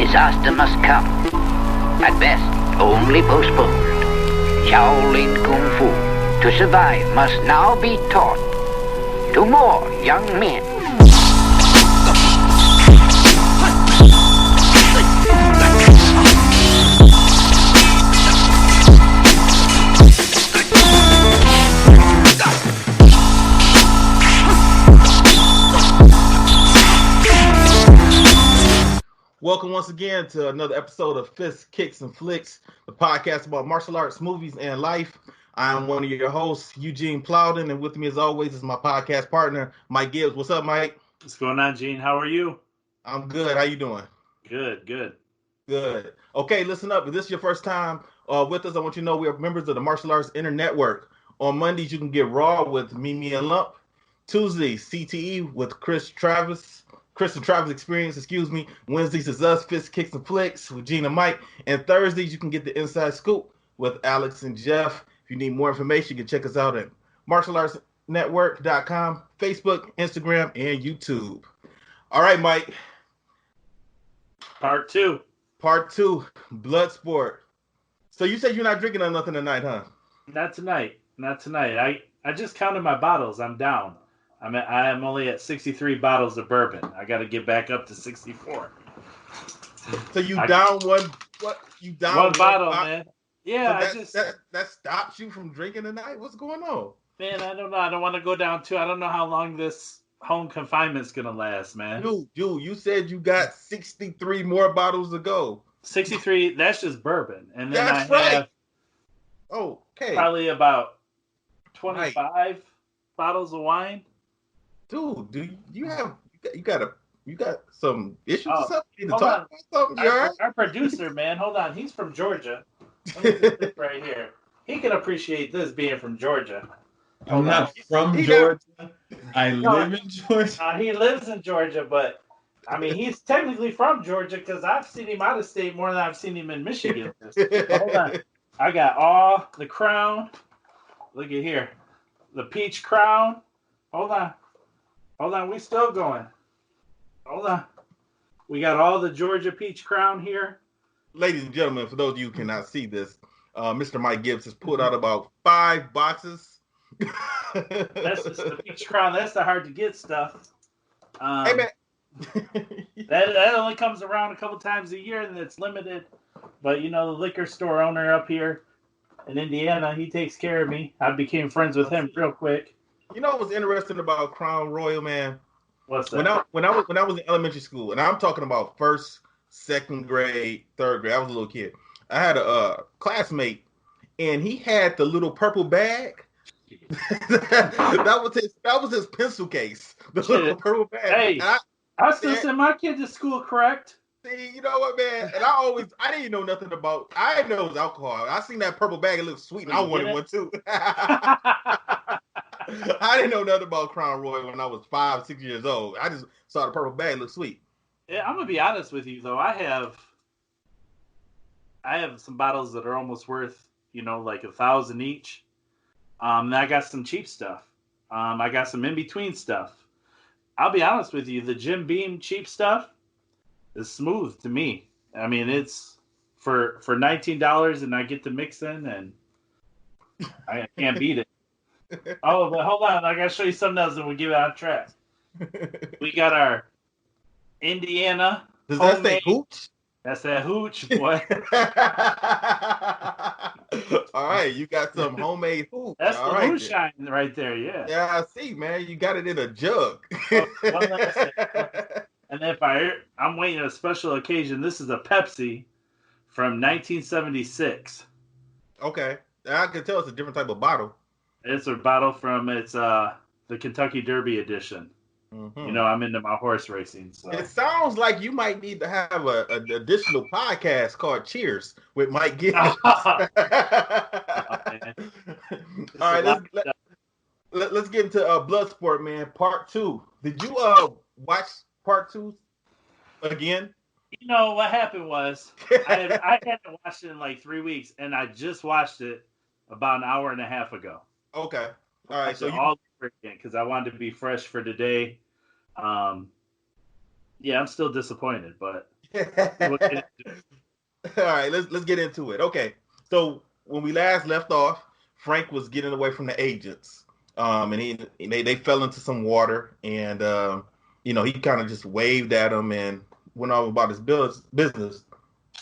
disaster must come. At best, only postponed. Shaolin Kung Fu, to survive, must now be taught to more young men. Welcome once again to another episode of Fists, Kicks, and Flicks, the podcast about martial arts, movies, and life. I'm one of your hosts, Eugene Plowden, and with me as always is my podcast partner, Mike Gibbs. What's up, Mike? What's going on, Gene? How are you? I'm good. How you doing? Good. Okay, listen up. If this is your first time with us, I want you to know we are members of the Martial Arts Inner Network. On Mondays, you can get Raw with Mimi and Lump. Tuesdays, CTE with Chris and Travis Experience, Wednesdays is us, Fists, Kicks, and Flicks with Eugene and Mike. And Thursdays, you can get the Inside Scoop with Alex and Jeff. If you need more information, you can check us out at martialartsnetwork.com, Facebook, Instagram, and YouTube. All right, Mike. Part two, Bloodsport. So you said you're not drinking on nothing tonight, huh? Not tonight. I just counted my bottles. I'm down. I'm only at 63 bottles of bourbon. I got to get back up to 64. So you down one? What you down one bottle, man? Yeah, so that stops you from drinking tonight. What's going on? Man, I don't know. I don't want to go down too. I don't know how long this home confinement's gonna last, man. Dude, you said you got 63 more bottles to go. 63. That's just bourbon, and then that's have okay, probably about 25 bottles of wine. Dude, you got some issues or something? You need to talk about something, our producer, man, hold on. He's from Georgia. Let me put this right here. He can appreciate this being from Georgia. I'm not from Georgia. I live in Georgia. He lives in Georgia, but I mean, he's technically from Georgia because I've seen him out of state more than I've seen him in Michigan. Hold on. I got all the Crown. Look at here. The Peach Crown. Hold on, we still going. Hold on. We got all the Georgia Peach Crown here. Ladies and gentlemen, for those of you who cannot see this, Mr. Mike Gibbs has pulled out about 5 boxes. That's just the Peach Crown. That's the hard to get stuff. Hey, man. that only comes around a couple times a year and it's limited. But, the liquor store owner up here in Indiana, he takes care of me. I became friends with him real quick. You know what's interesting about Crown Royal, man? What's that? When I was in elementary school, and I'm talking about first, second grade, third grade. I was a little kid. I had a classmate, and he had the little purple bag. that was his pencil case. The little purple bag. Hey, I still send my kid to school, correct? See, you know what, man? And I didn't know nothing about. I didn't know it was alcohol. I seen that purple bag. It looked sweet, and I wanted one too. I didn't know nothing about Crown Royal when I was 5, 6 years old. I just saw the purple bag look sweet. Yeah, I'm gonna be honest with you though. I have some bottles that are almost worth, like $1,000 each. And I got some cheap stuff. I got some in between stuff. I'll be honest with you. The Jim Beam cheap stuff is smooth to me. I mean, it's for $19, and I get to mix in, and I can't beat it. Oh, but hold on. I got to show you something else, and we'll give it on track. We got our Indiana. Does that say hooch? That's that hooch, boy. All right, you got some homemade hooch. That's all the right, moonshine right there, yeah. Yeah, I see, man. You got it in a jug. And if I'm waiting a special occasion, this is a Pepsi from 1976. Okay, I can tell it's a different type of bottle. It's a bottle from the Kentucky Derby edition. Mm-hmm. I'm into my horse racing. So. It sounds like you might need to have an additional podcast called Cheers with Mike Gibbs. All right, let's get into Bloodsport, man. Part 2. Did you watch Part 2 again? What happened was I hadn't watched it in like 3 weeks, and I just watched it about an hour and a half ago. Okay. All right. So all over again because I wanted to be fresh for today. Yeah, I'm still disappointed, but All right, let's get into it. Okay, so when we last left off, Frank was getting away from the agents, and they fell into some water, and he kind of just waved at them and went on about his business,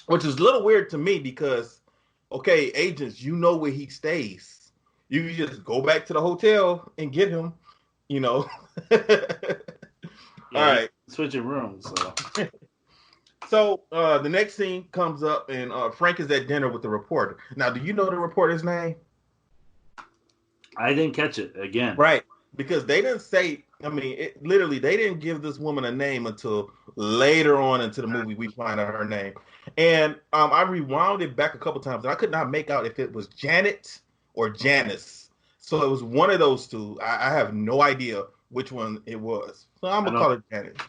which is a little weird to me because, okay, agents, you know where he stays. You can just go back to the hotel and get him, you know. All right. Switching rooms. So, the next scene comes up, and Frank is at dinner with the reporter. Now, do you know the reporter's name? I didn't catch it again. Right. Because they didn't say, literally, they didn't give this woman a name until later on into the movie we find out her name. And I rewound it back a couple times, and I could not make out if it was Janet or Janice. So it was one of those two. I have no idea which one it was. So I'm going to call it Janet.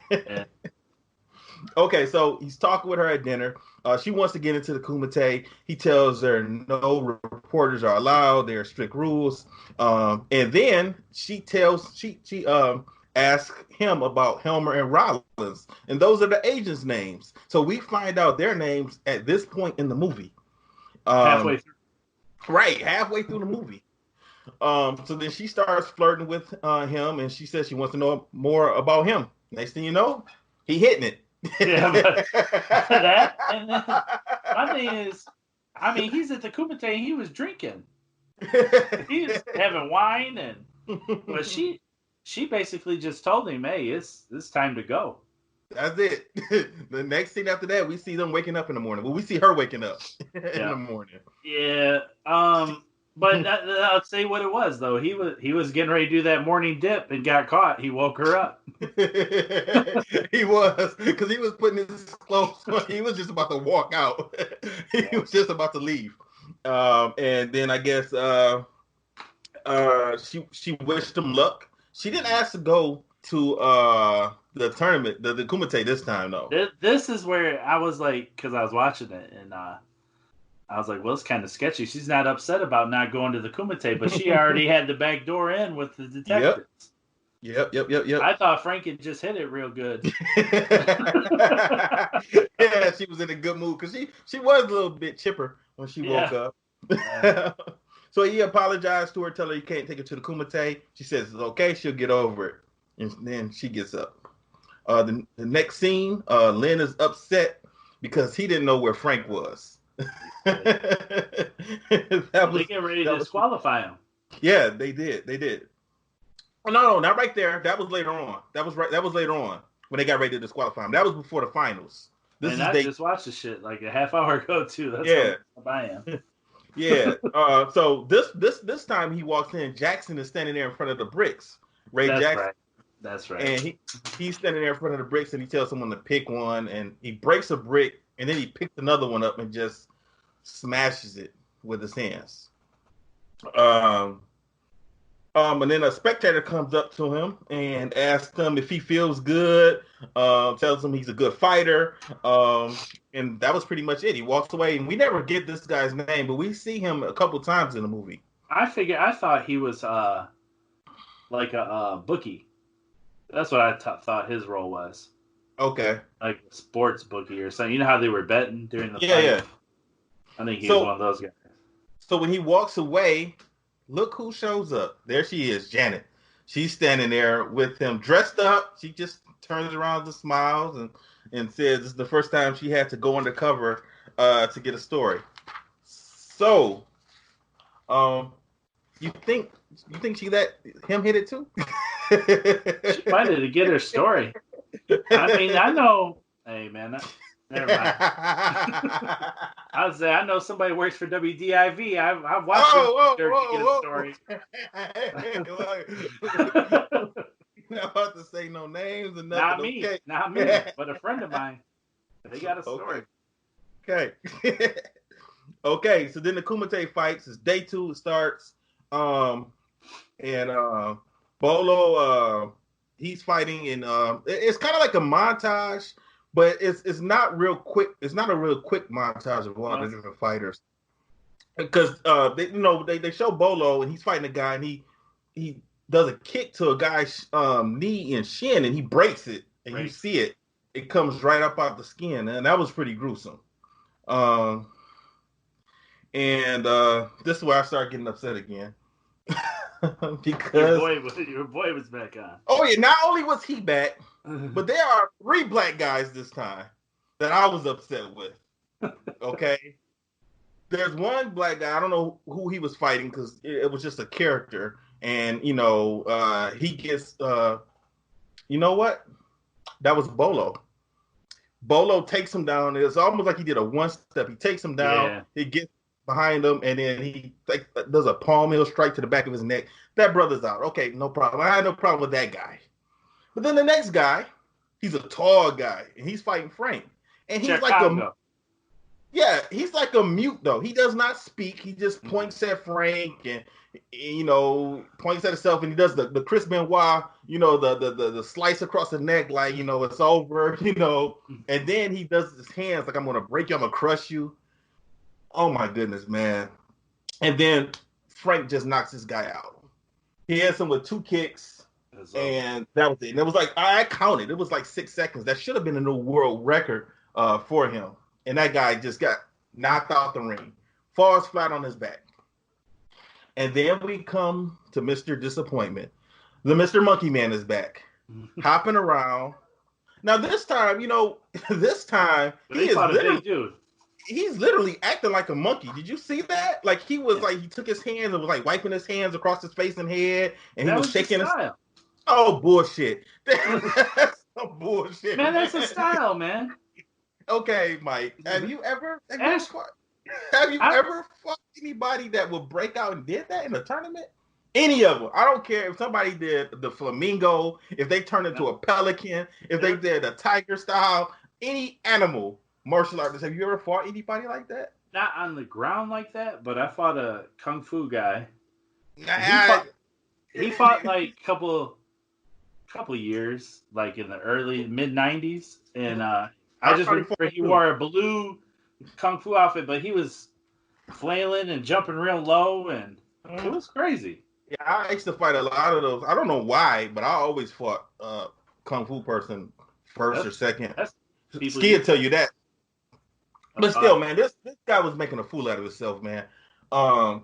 Yeah. Okay, so he's talking with her at dinner. She wants to get into the Kumite. He tells her no reporters are allowed. There are strict rules. And then she asks him about Helmer and Rollins. And those are the agents' names. So we find out their names at this point in the movie. Halfway through. Right, halfway through the movie. So then she starts flirting with him, and she says she wants to know more about him. Next thing you know, he hitting it. Yeah, but that, and then my thing is, he's at the Kumite and he was drinking. He was having wine, but she basically just told him, "Hey, it's time to go." That's it. The next scene after that, we see them waking up in the morning. Well, we see her waking up in the morning. Yeah. But I'll say what it was though. He was getting ready to do that morning dip and got caught. He woke her up. He was, because he was putting his clothes on. He was just about to walk out. He was just about to leave. And then I guess she wished him luck. She didn't ask to go to the tournament, the Kumite this time though. This is where I was like, because I was watching it and I was like, well, it's kind of sketchy. She's not upset about not going to the Kumite, but she already had the back door in with the detectives. Yep. I thought Frank had just hit it real good. Yeah, she was in a good mood because she was a little bit chipper when she woke up. So he apologized to her, tell her he can't take her to the Kumite. She says it's okay, she'll get over it. And then she gets up. The next scene, Lynn is upset because he didn't know where Frank was. They get ready to disqualify him. Yeah, they did. Oh, no, not right there. That was later on. That was later on when they got ready to disqualify him. That was before the finals. I just watched the shit like a half hour ago too. That's how I am. Yeah. So this time he walks in. Jackson is standing there in front of the bricks. Jackson. Right. That's right. And he's standing there in front of the bricks, and he tells someone to pick one, and he breaks a brick, and then he picks another one up and just smashes it with his hands. And then a spectator comes up to him and asks him if he feels good, tells him he's a good fighter, and that was pretty much it. He walks away, and we never get this guy's name, but we see him a couple times in the movie. I thought he was like a bookie. That's what I thought his role was. Okay. Like a sports bookie or something. You know how they were betting during the fight? Yeah. I think he was one of those guys. So when he walks away, look who shows up. There she is, Janet. She's standing there with him dressed up. She just turns around and smiles and says this is the first time she had to go undercover to get a story. So, you think she let him hit it too? She wanted to get her story. I know. Hey, man. Never mind. I was say I know somebody works for WDIV. I've watched her get a story. Not about to say no names and nothing. Not me, but a friend of mine. They got a story. Okay. Okay. So then the Kumite fights. It's day 2. It starts. And Bolo, he's fighting, and it's kind of like a montage. But it's not real quick. It's not a real quick montage of all the different fighters, because they show Bolo and he's fighting a guy and he does a kick to a guy's knee and shin and he breaks it and you see it comes right up out the skin, and that was pretty gruesome. And this is where I start getting upset again. Because your boy was back on. Oh yeah, not only was he back, but there are 3 black guys this time that I was upset with. Okay. There's one black guy, I don't know who he was fighting because it was just a character. And, he gets, you know what? That was Bolo. Bolo takes him down. It's almost like he did a one-step. He takes him down. He gets behind him, and then he does a palm heel strike to the back of his neck. That brother's out. Okay, no problem. I had no problem with that guy. But then the next guy, he's a tall guy, and he's fighting Frank. And he's he's like a mute, though. He does not speak. He just points at Frank and, points at himself, and he does the Chris Benoit, the slice across the neck, like, it's over, and then he does his hands like, I'm going to break you, I'm going to crush you. Oh, my goodness, man. And then Frank just knocks this guy out. He hits him with 2 kicks, and that was it. And it was like, I counted. It was like 6 seconds. That should have been a new world record for him. And that guy just got knocked out the ring, falls flat on his back. And then we come to Mr. Disappointment. The Mr. Monkey Man is back, hopping around. Now, this time, he is literally, dude. He's literally acting like a monkey. Did you see that? Like, he was he took his hands and was like wiping his hands across his face and head, and he was shaking his style. Oh, bullshit. That's some bullshit. Man, that's a style, man. Okay, Mike. Have you ever fought anybody that would break out and did that in a tournament? Any of them. I don't care if somebody did the flamingo, if they turned into a pelican, if they did a tiger style, any animal martial artist. Have you ever fought anybody like that? Not on the ground like that, but I fought a kung fu guy. He fought like couple years, like in the early mid-90s, and I just remember he wore a blue kung fu outfit, but he was flailing and jumping real low, and it was crazy. Yeah, I used to fight a lot of those. I don't know why, but I always fought kung fu person first or second. Ski will tell you that. But still, man, this guy was making a fool out of himself, man. I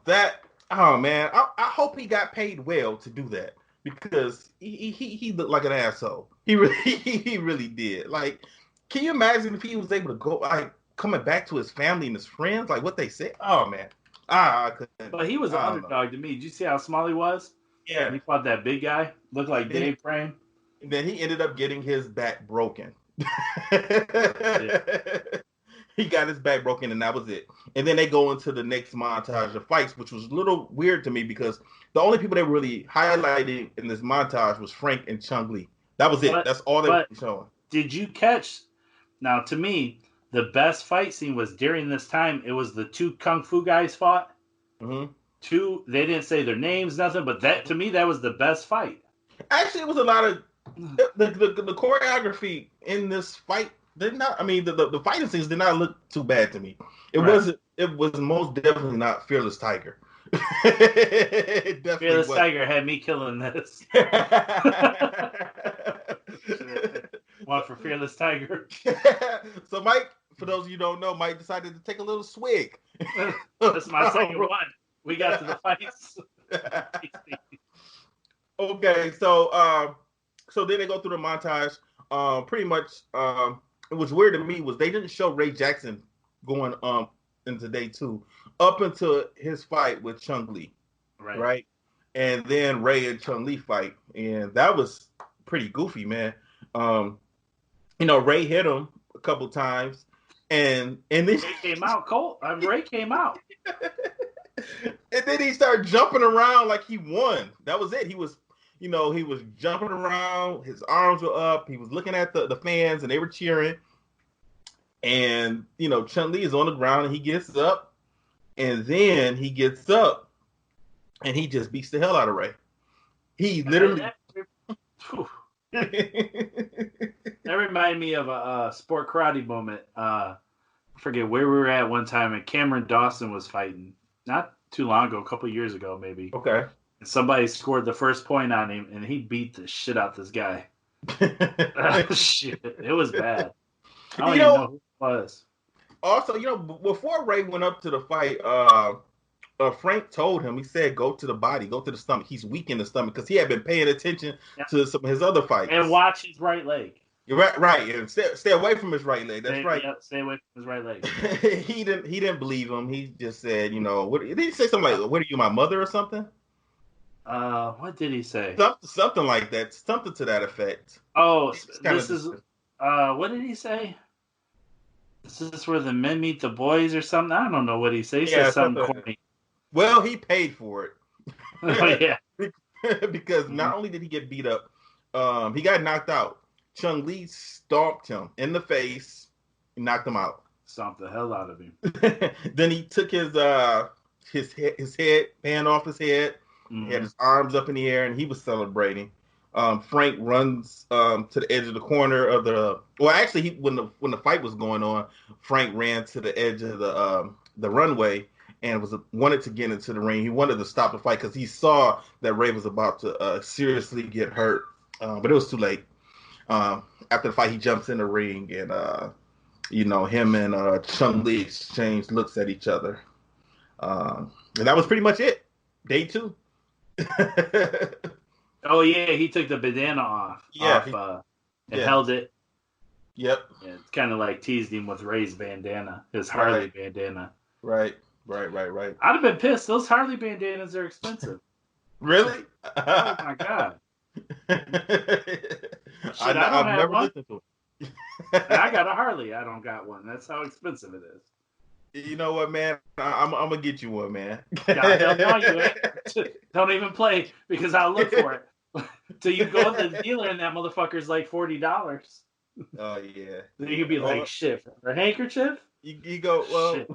hope he got paid well to do that because he looked like an asshole. He really did. Like, can you imagine if he was able to go coming back to his family and his friends, like what they said? Oh man, I couldn't. But he was an underdog to me. Did you see how small he was? Yeah, he fought that big guy, looked like Dave Frame. And then he ended up getting his back broken. He got his back broken, and that was it. And then they go into the next montage of fights, which was a little weird to me because the only people they really highlighted in this montage was Frank and Chung Lee. That was it. That's all they were showing. Did you catch? Now, to me, the best fight scene was during this time. It was the 2 kung fu guys fought. Mm-hmm. 2. They didn't say their names, nothing. But to me, that was the best fight. Actually, it was a lot of the choreography in this fight. Did not. I mean, the fighting scenes did not look too bad to me. It wasn't. It was most definitely not Fearless Tiger. Fearless Tiger had me killing this. One for Fearless Tiger. So, Mike, for those of you who don't know, Mike decided to take a little swig. That's my second one. We got to the fights. Okay, so then they go through the montage. Pretty much. What's weird to me was they didn't show Ray Jackson going into day 2 up until his fight with Chung Lee, right? And then Ray and Chung Lee fight, and that was pretty goofy, man. Ray hit him a couple times, and then Ray came out cold. Ray came out, and then he started jumping around like he won. That was it. He was jumping around. His arms were up. He was looking at the fans, and they were cheering. And, Chun Li is on the ground, and he gets up. And then he gets up, and he just beats the hell out of Ray. He literally... That reminded me of a sport karate moment. I forget where we were at one time, and Cameron Dawson was fighting. Not too long ago, a couple years ago, maybe. Okay. Somebody scored the first point on him, and he beat the shit out this guy. Oh, shit, it was bad. I don't You even know, know who it was. also, before Ray went up to the fight, Frank told him, he said, go to the body, go to the stomach. He's weak in the stomach because he had been paying attention Yeah. to some of his other fights. And watch his right leg. You're right, and stay away from his right leg. That's right. Yep, stay away from his right leg. He didn't believe him. He just said, what did he say? Something like, "What are you, my mother," or something? What did he say? Something like that. Something to that effect. Oh, this is what did he say? This is where the men meet the boys or something. I don't know what he said. He said something corny. Well, he paid for it. Oh, yeah. Because not only did he get beat up, he got knocked out. Chung Lee stomped him in the face and knocked him out. Stomped the hell out of him. Then he took his head band off his head. He had his arms up in the air, and he was celebrating. Frank runs to the edge of the corner of the. Well, actually, when the fight was going on, Frank ran to the edge of the runway and wanted to get into the ring. He wanted to stop the fight because he saw that Ray was about to seriously get hurt, but it was too late. After the fight, he jumps in the ring, and him and Chung Lee exchange looks at each other, and that was pretty much it. Day 2. Oh yeah, he took the bandana off. Yeah, and held it. Yep. Yeah, it's kind of like teased him with Ray's bandana, his Harley bandana. Right. I'd have been pissed. Those Harley bandanas are expensive. Really? Oh my god. I've never listened to it. I got a Harley. I don't got one. That's how expensive it is. You know what, man? I'm gonna get you one, man. No, you ain't. Don't even play because I'll look for it. Till you go to the dealer and that motherfucker's like $40. Oh yeah. Then you could be like, shit, for a handkerchief? You go, well,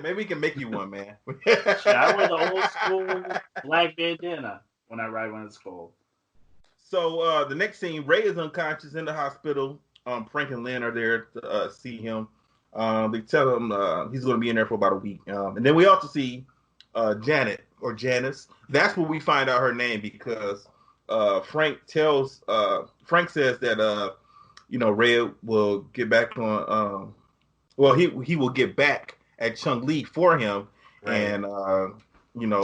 maybe we can make you one, man. Shit, I wear the old school black bandana when I ride when it's cold. So the next scene, Ray is unconscious in the hospital. Frank and Lynn are there to see him. They tell him he's going to be in there for about a week. And then we also see Janet or Janice. That's where we find out her name because Frank says that Ray will get back on. He will get back at Chung Lee for him, right. And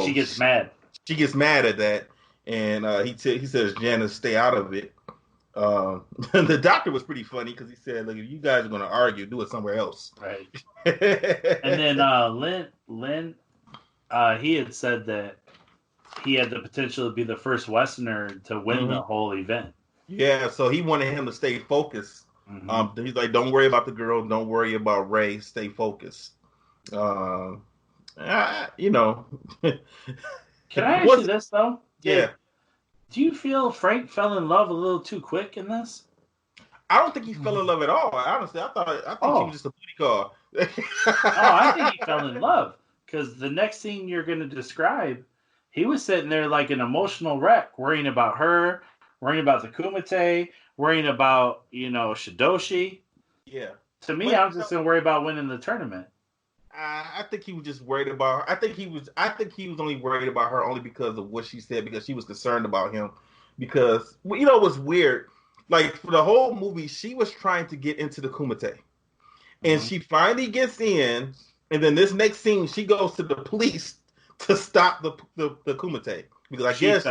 she gets mad. She gets mad at that, and he says, "Janice, stay out of it." The doctor was pretty funny because he said, "Look, if you guys are going to argue, do it somewhere else." Right. And then Lynn, he had said that he had the potential to be the first Westerner to win the whole event. Yeah, so he wanted him to stay focused. He's like, "Don't worry about the girl. Don't worry about Ray. Stay focused." Can I ask you this though? Yeah. Do you feel Frank fell in love a little too quick in this? I don't think he fell in love at all. Honestly, I think he was just a booty call. I think he fell in love because the next scene you're going to describe, he was sitting there like an emotional wreck, worrying about her, worrying about the Kumite, worrying about Shidoshi. Yeah. To me, I'm just going to worry about winning the tournament. I think he was just worried about her. I think he was only worried about her only because of what she said, because she was concerned about him. Because it was weird. Like for the whole movie, she was trying to get into the Kumite, and she finally gets in. And then this next scene, she goes to the police to stop the Kumite because I guess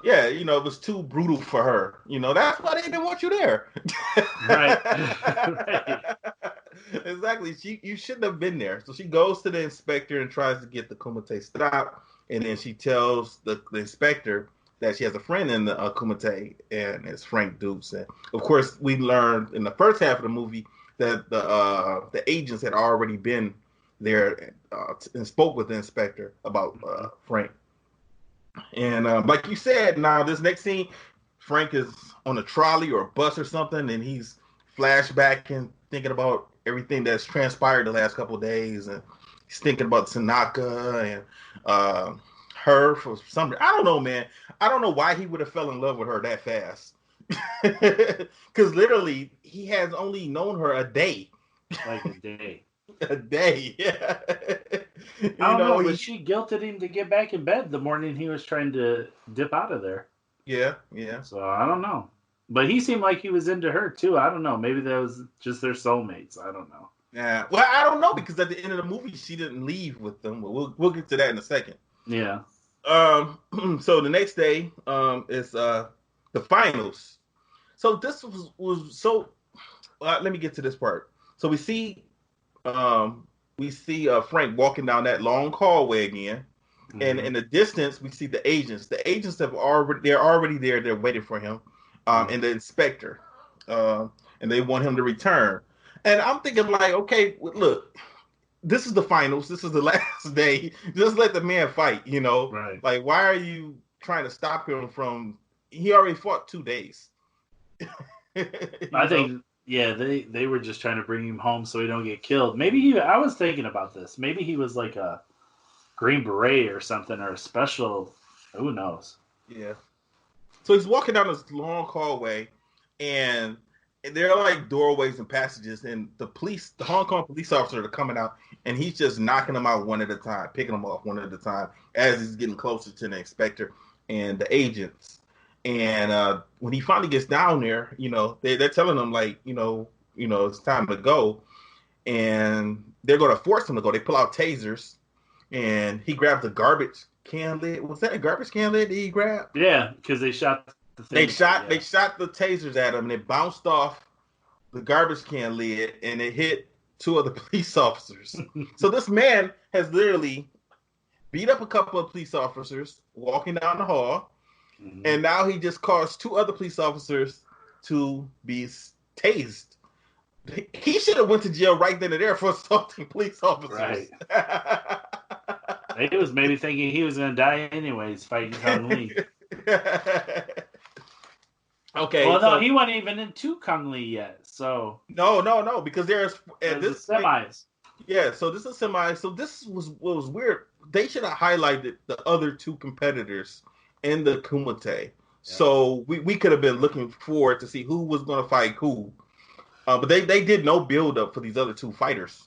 it was too brutal for her. That's why they didn't want you there. Right. Exactly. You shouldn't have been there. So she goes to the inspector and tries to get the Kumite stopped. And then she tells the inspector that she has a friend in the Kumite, and it's Frank Dukes. And of course, we learned in the first half of the movie that the agents had already been there and spoke with the inspector about Frank. And like you said, now this next scene, Frank is on a trolley or a bus or something, and he's flashbacking, thinking about everything that's transpired the last couple of days, and he's thinking about Tanaka and her for some. I don't know, man. I don't know why he would have fell in love with her that fast. Because literally, he has only known her a day. Like a day. A day, yeah. I don't know, but she guilted him to get back in bed the morning he was trying to dip out of there. Yeah. So I don't know. But he seemed like he was into her too. I don't know. Maybe that was just their soulmates. I don't know. Yeah. Well, I don't know because at the end of the movie, she didn't leave with them. But we'll get to that in a second. Yeah. So the next day, is the finals. So this was so. Let me get to this part. So we see Frank walking down that long hallway again, and in the distance we see the agents. The agents they're already there. They're waiting for him, and the inspector, and they want him to return. And I'm thinking like, okay, look, this is the finals. This is the last day. Just let the man fight. Right? Like, why are you trying to stop him from? He already fought 2 days. I think. Yeah, they were just trying to bring him home so he don't get killed. Maybe I was thinking about this. Maybe he was like a Green Beret or something, or a special. Who knows? Yeah. So he's walking down this long hallway, and there are like doorways and passages, and the Hong Kong police officers are coming out, and he's just knocking them out one at a time, picking them off one at a time as he's getting closer to the inspector and the agents. And when he finally gets down there, they're telling him like, it's time to go, and they're going to force him to go. They pull out tasers, and he grabs a garbage can lid. Was that a garbage can lid that he grabbed? Yeah, because they shot the thing. They shot the tasers at him, and it bounced off the garbage can lid, and it hit 2 other police officers. So this man has literally beat up a couple of police officers walking down the hall. Mm-hmm. And now he just caused 2 other police officers to be tased. He should have went to jail right then and there for assaulting police officers. Right. He was maybe thinking he was going to die anyways fighting Kung Lee. Okay. Well, no, he wasn't even into Kung Lee yet. So no, because there's this semis. Yeah, so this is semis. So this was what was weird. They should have highlighted the other 2 competitors in the Kumite. Yeah. So we could have been looking forward to see who was going to fight who. But they did no build up for these other 2 fighters.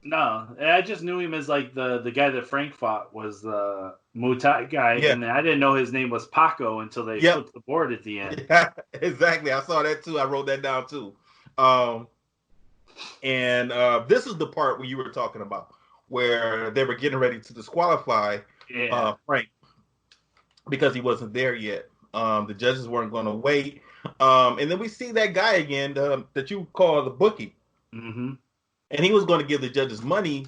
No, I just knew him as like the guy that Frank fought was the Muay Thai guy, and I didn't know his name was Paco until they flipped the board at the end. Yeah, exactly. I saw that too. I wrote that down too. And this is the part where you were talking about where they were getting ready to disqualify Frank because he wasn't there yet. The judges weren't going to wait. And then we see that guy again that you call the bookie. Mm-hmm. And he was going to give the judges money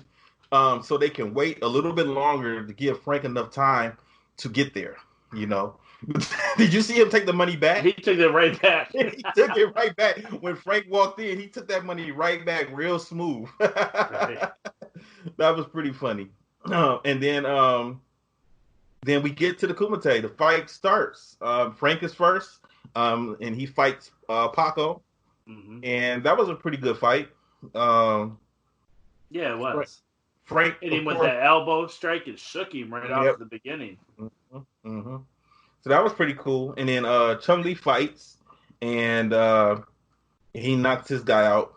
so they can wait a little bit longer to give Frank enough time to get there, Did you see him take the money back? He took it right back. He took it right back. When Frank walked in, he took that money right back real smooth. Right. That was pretty funny. And then we get to the Kumite. The fight starts. Frank is first, and he fights Paco. Mm-hmm. And that was a pretty good fight. Yeah, it was. Frank hit him with that elbow strike and shook him right off at the beginning. Mm-hmm. Mm-hmm. So that was pretty cool. And then Chung Lee fights, and he knocks his guy out.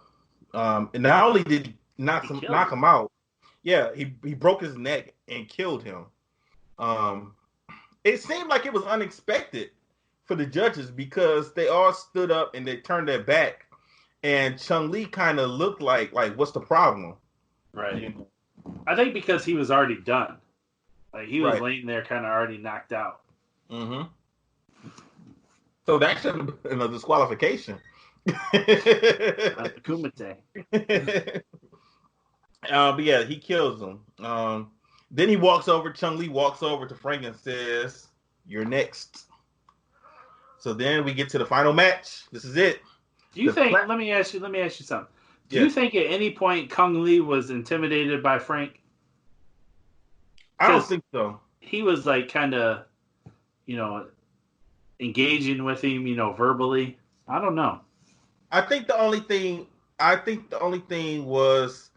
And not only did he knock him out, he broke his neck and killed him. It seemed like it was unexpected for the judges because they all stood up and they turned their back, and Chung Lee kind of looked like what's the problem? Right. I think because he was already done. Like he was laying there kind of already knocked out. Mm-hmm. So that should have been a disqualification. Kumite. But yeah, he kills him. Then he walks over. Chung Lee walks over to Frank and says, "You're next." So then we get to the final match. This is it. Do you think? Let me ask you something. Do you think at any point Kung Lee was intimidated by Frank? I don't think so. He was like kind of, engaging with him, verbally. I don't know. I think the only thing was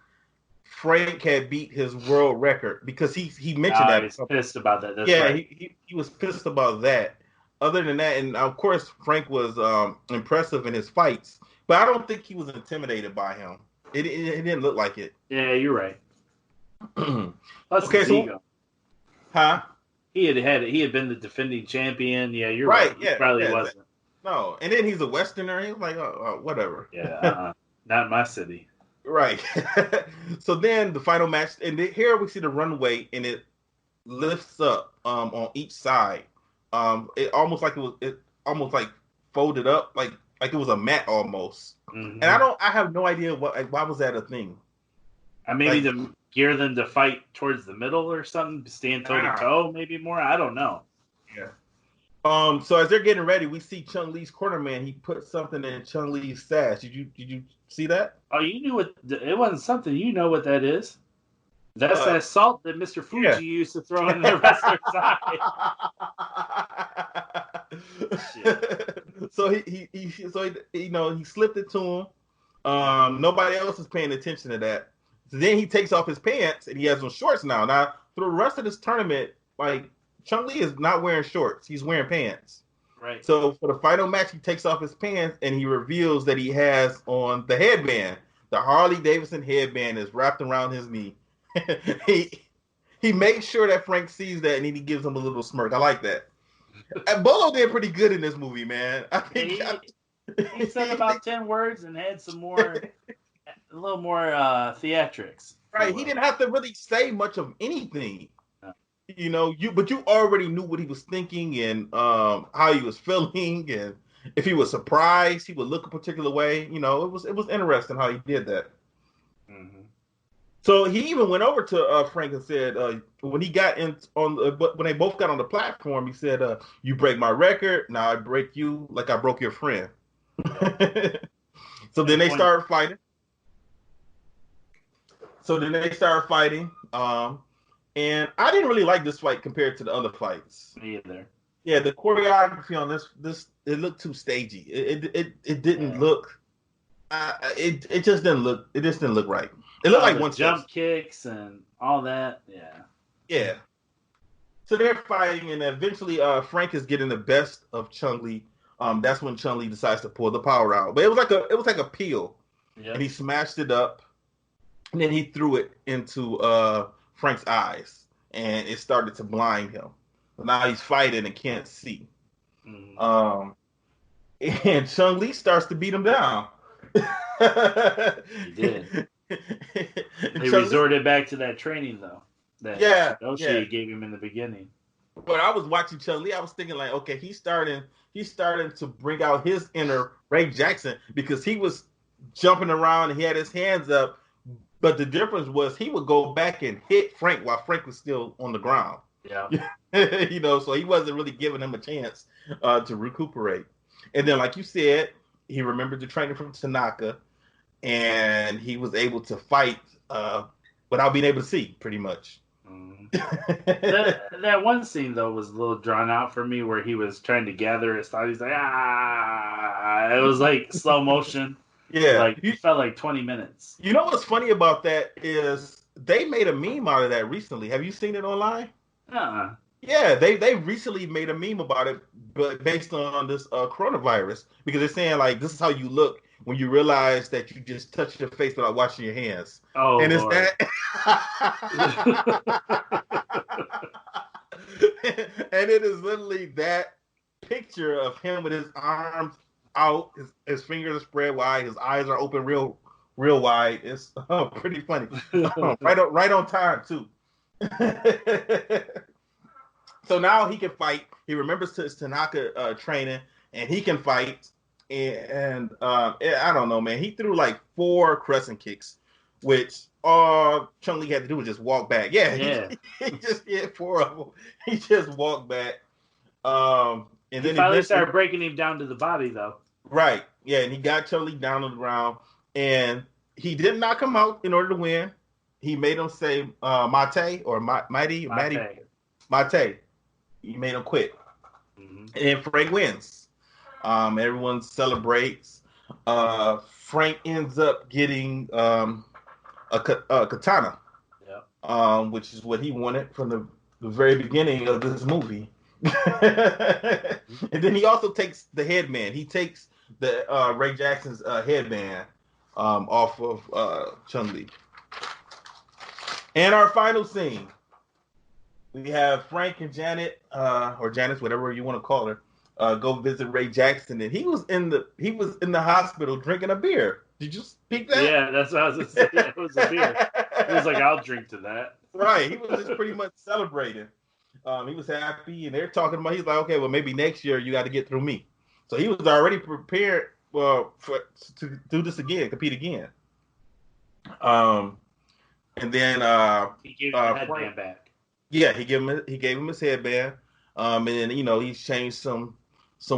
Frank had beat his world record because he mentioned that. He was pissed about that. That's right. He was pissed about that. Other than that, and of course Frank was impressive in his fights, but I don't think he was intimidated by him. It didn't look like it. Yeah, you're right. Plus okay, his ego. Huh? He had been the defending champion. Yeah, you're right. He probably wasn't. No. And then he's a Westerner. He's like, whatever. Yeah, not my city. Right. So then the final match, and here we see the runway, and it lifts up on each side. It almost like it almost like folded up, like it was a mat almost. Mm-hmm. And I have no idea why was that a thing. Maybe to gear them to fight towards the middle or something, stand toe to toe, maybe more. I don't know. Yeah. So as they're getting ready, we see Chun-Li's corner man. He put something in Chun-Li's sash. Did you see that? Oh, you knew what? It wasn't something. You know what that is? That's that salt that Mr. Fuji used to throw in the wrestler's eye. So he slipped it to him. Nobody else is paying attention to that. So then he takes off his pants and he has on shorts now. Now for the rest of this tournament, like Chun-Li is not wearing shorts; he's wearing pants. Right. So for the final match, he takes off his pants and he reveals that he has on the headband. The Harley Davidson headband is wrapped around his knee. he makes sure that Frank sees that and then he gives him a little smirk. I like that. And Bolo did pretty good in this movie, man. I think he said about 10 words and had some more, a little more theatrics. Right. He didn't have to really say much of anything. No. But you already knew what he was thinking and how he was feeling, and if he was surprised, he would look a particular way. It was interesting how he did that. Mm-hmm. So he even went over to Frank and said, when he got in when they both got on the platform, he said, "You break my record, now I break you like I broke your friend." So then they started fighting. And I didn't really like this fight compared to the other fights. Me either. Yeah, the choreography on this it looked too stagey. It didn't look. It just didn't look. It just didn't look right. It looked like one jump kicks and all that. Yeah. Yeah. So they're fighting, and eventually Frank is getting the best of Chun-Li. That's when Chun-Li decides to pull the power out. But it was like a peel, and he smashed it up, and then he threw it into Frank's eyes, and it started to blind him. So now he's fighting and can't see. Mm-hmm. And Chun-Li starts to beat him down. He did. They resorted back to that training, though. That Yoshi gave him in the beginning. But I was watching Chun-Li, I was thinking like, okay, he's starting to bring out his inner Ray Jackson, because he was jumping around and he had his hands up, but the difference was he would go back and hit Frank while Frank was still on the ground. Yeah. So he wasn't really giving him a chance to recuperate. And then, like you said, he remembered the training from Tanaka, and he was able to fight without being able to see, pretty much. That one scene, though, was a little drawn out for me, where he was trying to gather his thoughts. He's like, it was like slow motion. Yeah. Like, it felt like 20 minutes. You know what's funny about that is they made a meme out of that recently. Have you seen it online? Yeah, they recently made a meme about it, but based on this coronavirus, because they're saying like, this is how you look when you realize that you just touched your face without washing your hands. Oh, and Lord. It's that. And it is literally that picture of him with his arms out, his fingers are spread wide, his eyes are open real wide. It's pretty funny. Right on time too. So now he can fight. He remembers his Tanaka training, and he can fight. And I don't know, man. He threw like 4 crescent kicks, which all Chun-Li had to do was just walk back. Yeah. He just hit 4 of them. He just walked back. And then he finally started breaking him down to the body, though. Right. Yeah, and he got Chun-Li down on the ground, and he didn't knock him out in order to win. He made him say Mate or Mighty. Mate. He made him quit. Mm-hmm. And Frank wins. Everyone celebrates. Frank ends up getting a katana, which is what he wanted from the very beginning of this movie. And then he also takes the headband. He takes the Ray Jackson's headband off of Chun-Li. And our final scene, we have Frank and Janet, or Janice, whatever you want to call her, go visit Ray Jackson, and he was in the hospital drinking a beer. Did you speak that? Yeah, that's what I was going to say. It was a beer. He was like, I'll drink to that. Right. He was just pretty much celebrating. He was happy, and they're talking about. He's like, okay, well, maybe next year you got to get through me. So he was already prepared to do this again, compete again. And then he gave him the headband back. Yeah, he gave him his headband. And then he's changed some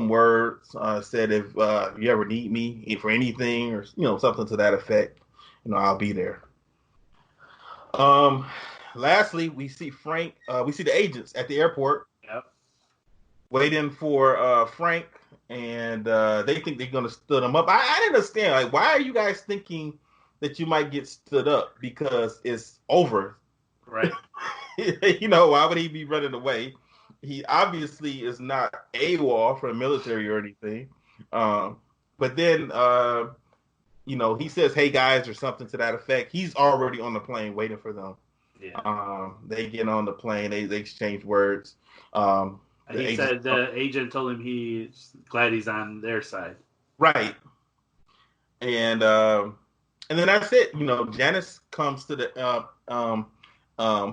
words. Said if you ever need me for anything or something to that effect, I'll be there. Lastly, we see Frank. We see the agents at the airport. Yep. Waiting for Frank, and they think they're gonna stood him up. I didn't understand. Like, why are you guys thinking that you might get stood up because it's over? Right. Why would he be running away? He obviously is not AWOL for the military or anything. But then, he says, "Hey guys," or something to that effect. He's already on the plane waiting for them. Yeah. They get on the plane. They exchange words. He said the agent told him he's glad he's on their side. Right. And then that's it. Janice comes to the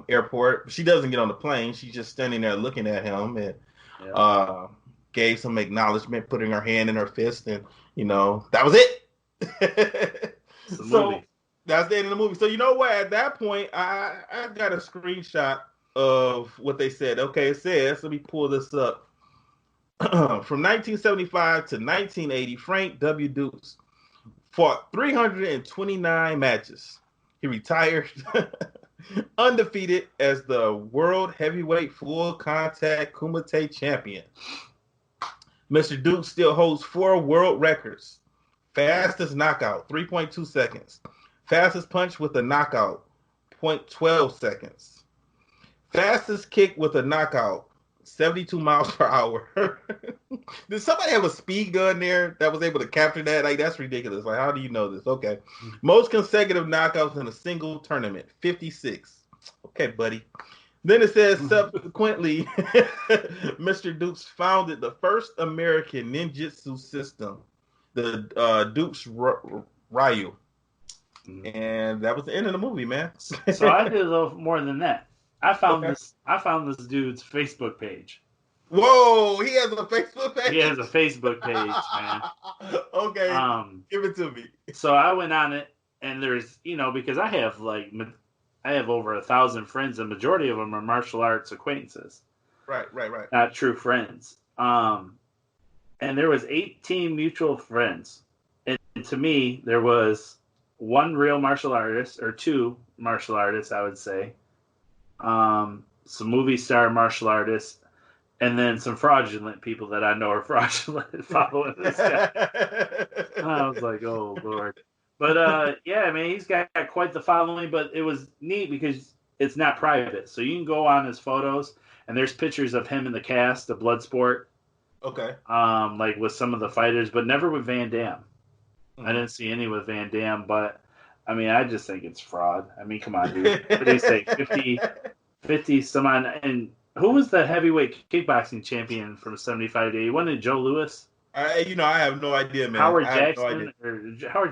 airport. She doesn't get on the plane. She's just standing there looking at him and gave some acknowledgement, putting her hand in her fist, and that was it. So that's the end of the movie. So you know what? At that point, I got a screenshot of what they said. Okay, it says, let me pull this up. From 1975 to 1980, Frank W. Dukes fought 329 matches. He retired undefeated as the world heavyweight full contact Kumite champion. Mr. Dukes still holds 4 world records. Fastest knockout, 3.2 seconds. Fastest punch with a knockout, 0.12 seconds. Fastest kick with a knockout, 72 miles per hour. Did somebody have a speed gun there that was able to capture that? Like, that's ridiculous. Like, how do you know this? Okay. Most consecutive knockouts in a single tournament, 56. Okay, buddy. Then it says, subsequently, Mr. Dukes founded the first American ninjutsu system, the Dukes Ryu. And that was the end of the movie, man. So I did a little more than that. I found this dude's Facebook page. Whoa, he has a Facebook page? He has a Facebook page, man. Okay, give it to me. So I went on it, and there's, because I have over 1,000 friends, and the majority of them are martial arts acquaintances. Right. Not true friends. And there was 18 mutual friends. And to me, there was one real martial artist, or 2 martial artists, I would say. Some movie star martial artists, and then some fraudulent people that I know are fraudulent following this guy. I was like, oh, Lord. But, he's got quite the following, but it was neat because it's not private. So you can go on his photos, and there's pictures of him in the cast of Bloodsport. Okay. Like with some of the fighters, but never with Van Damme. I didn't see any with Van Damme, but, I just think it's fraud. Come on, dude. What do you say? 50 some on. And who was the heavyweight kickboxing champion from 75 to 80? Wasn't it Joe Louis? I have no idea, man. Howard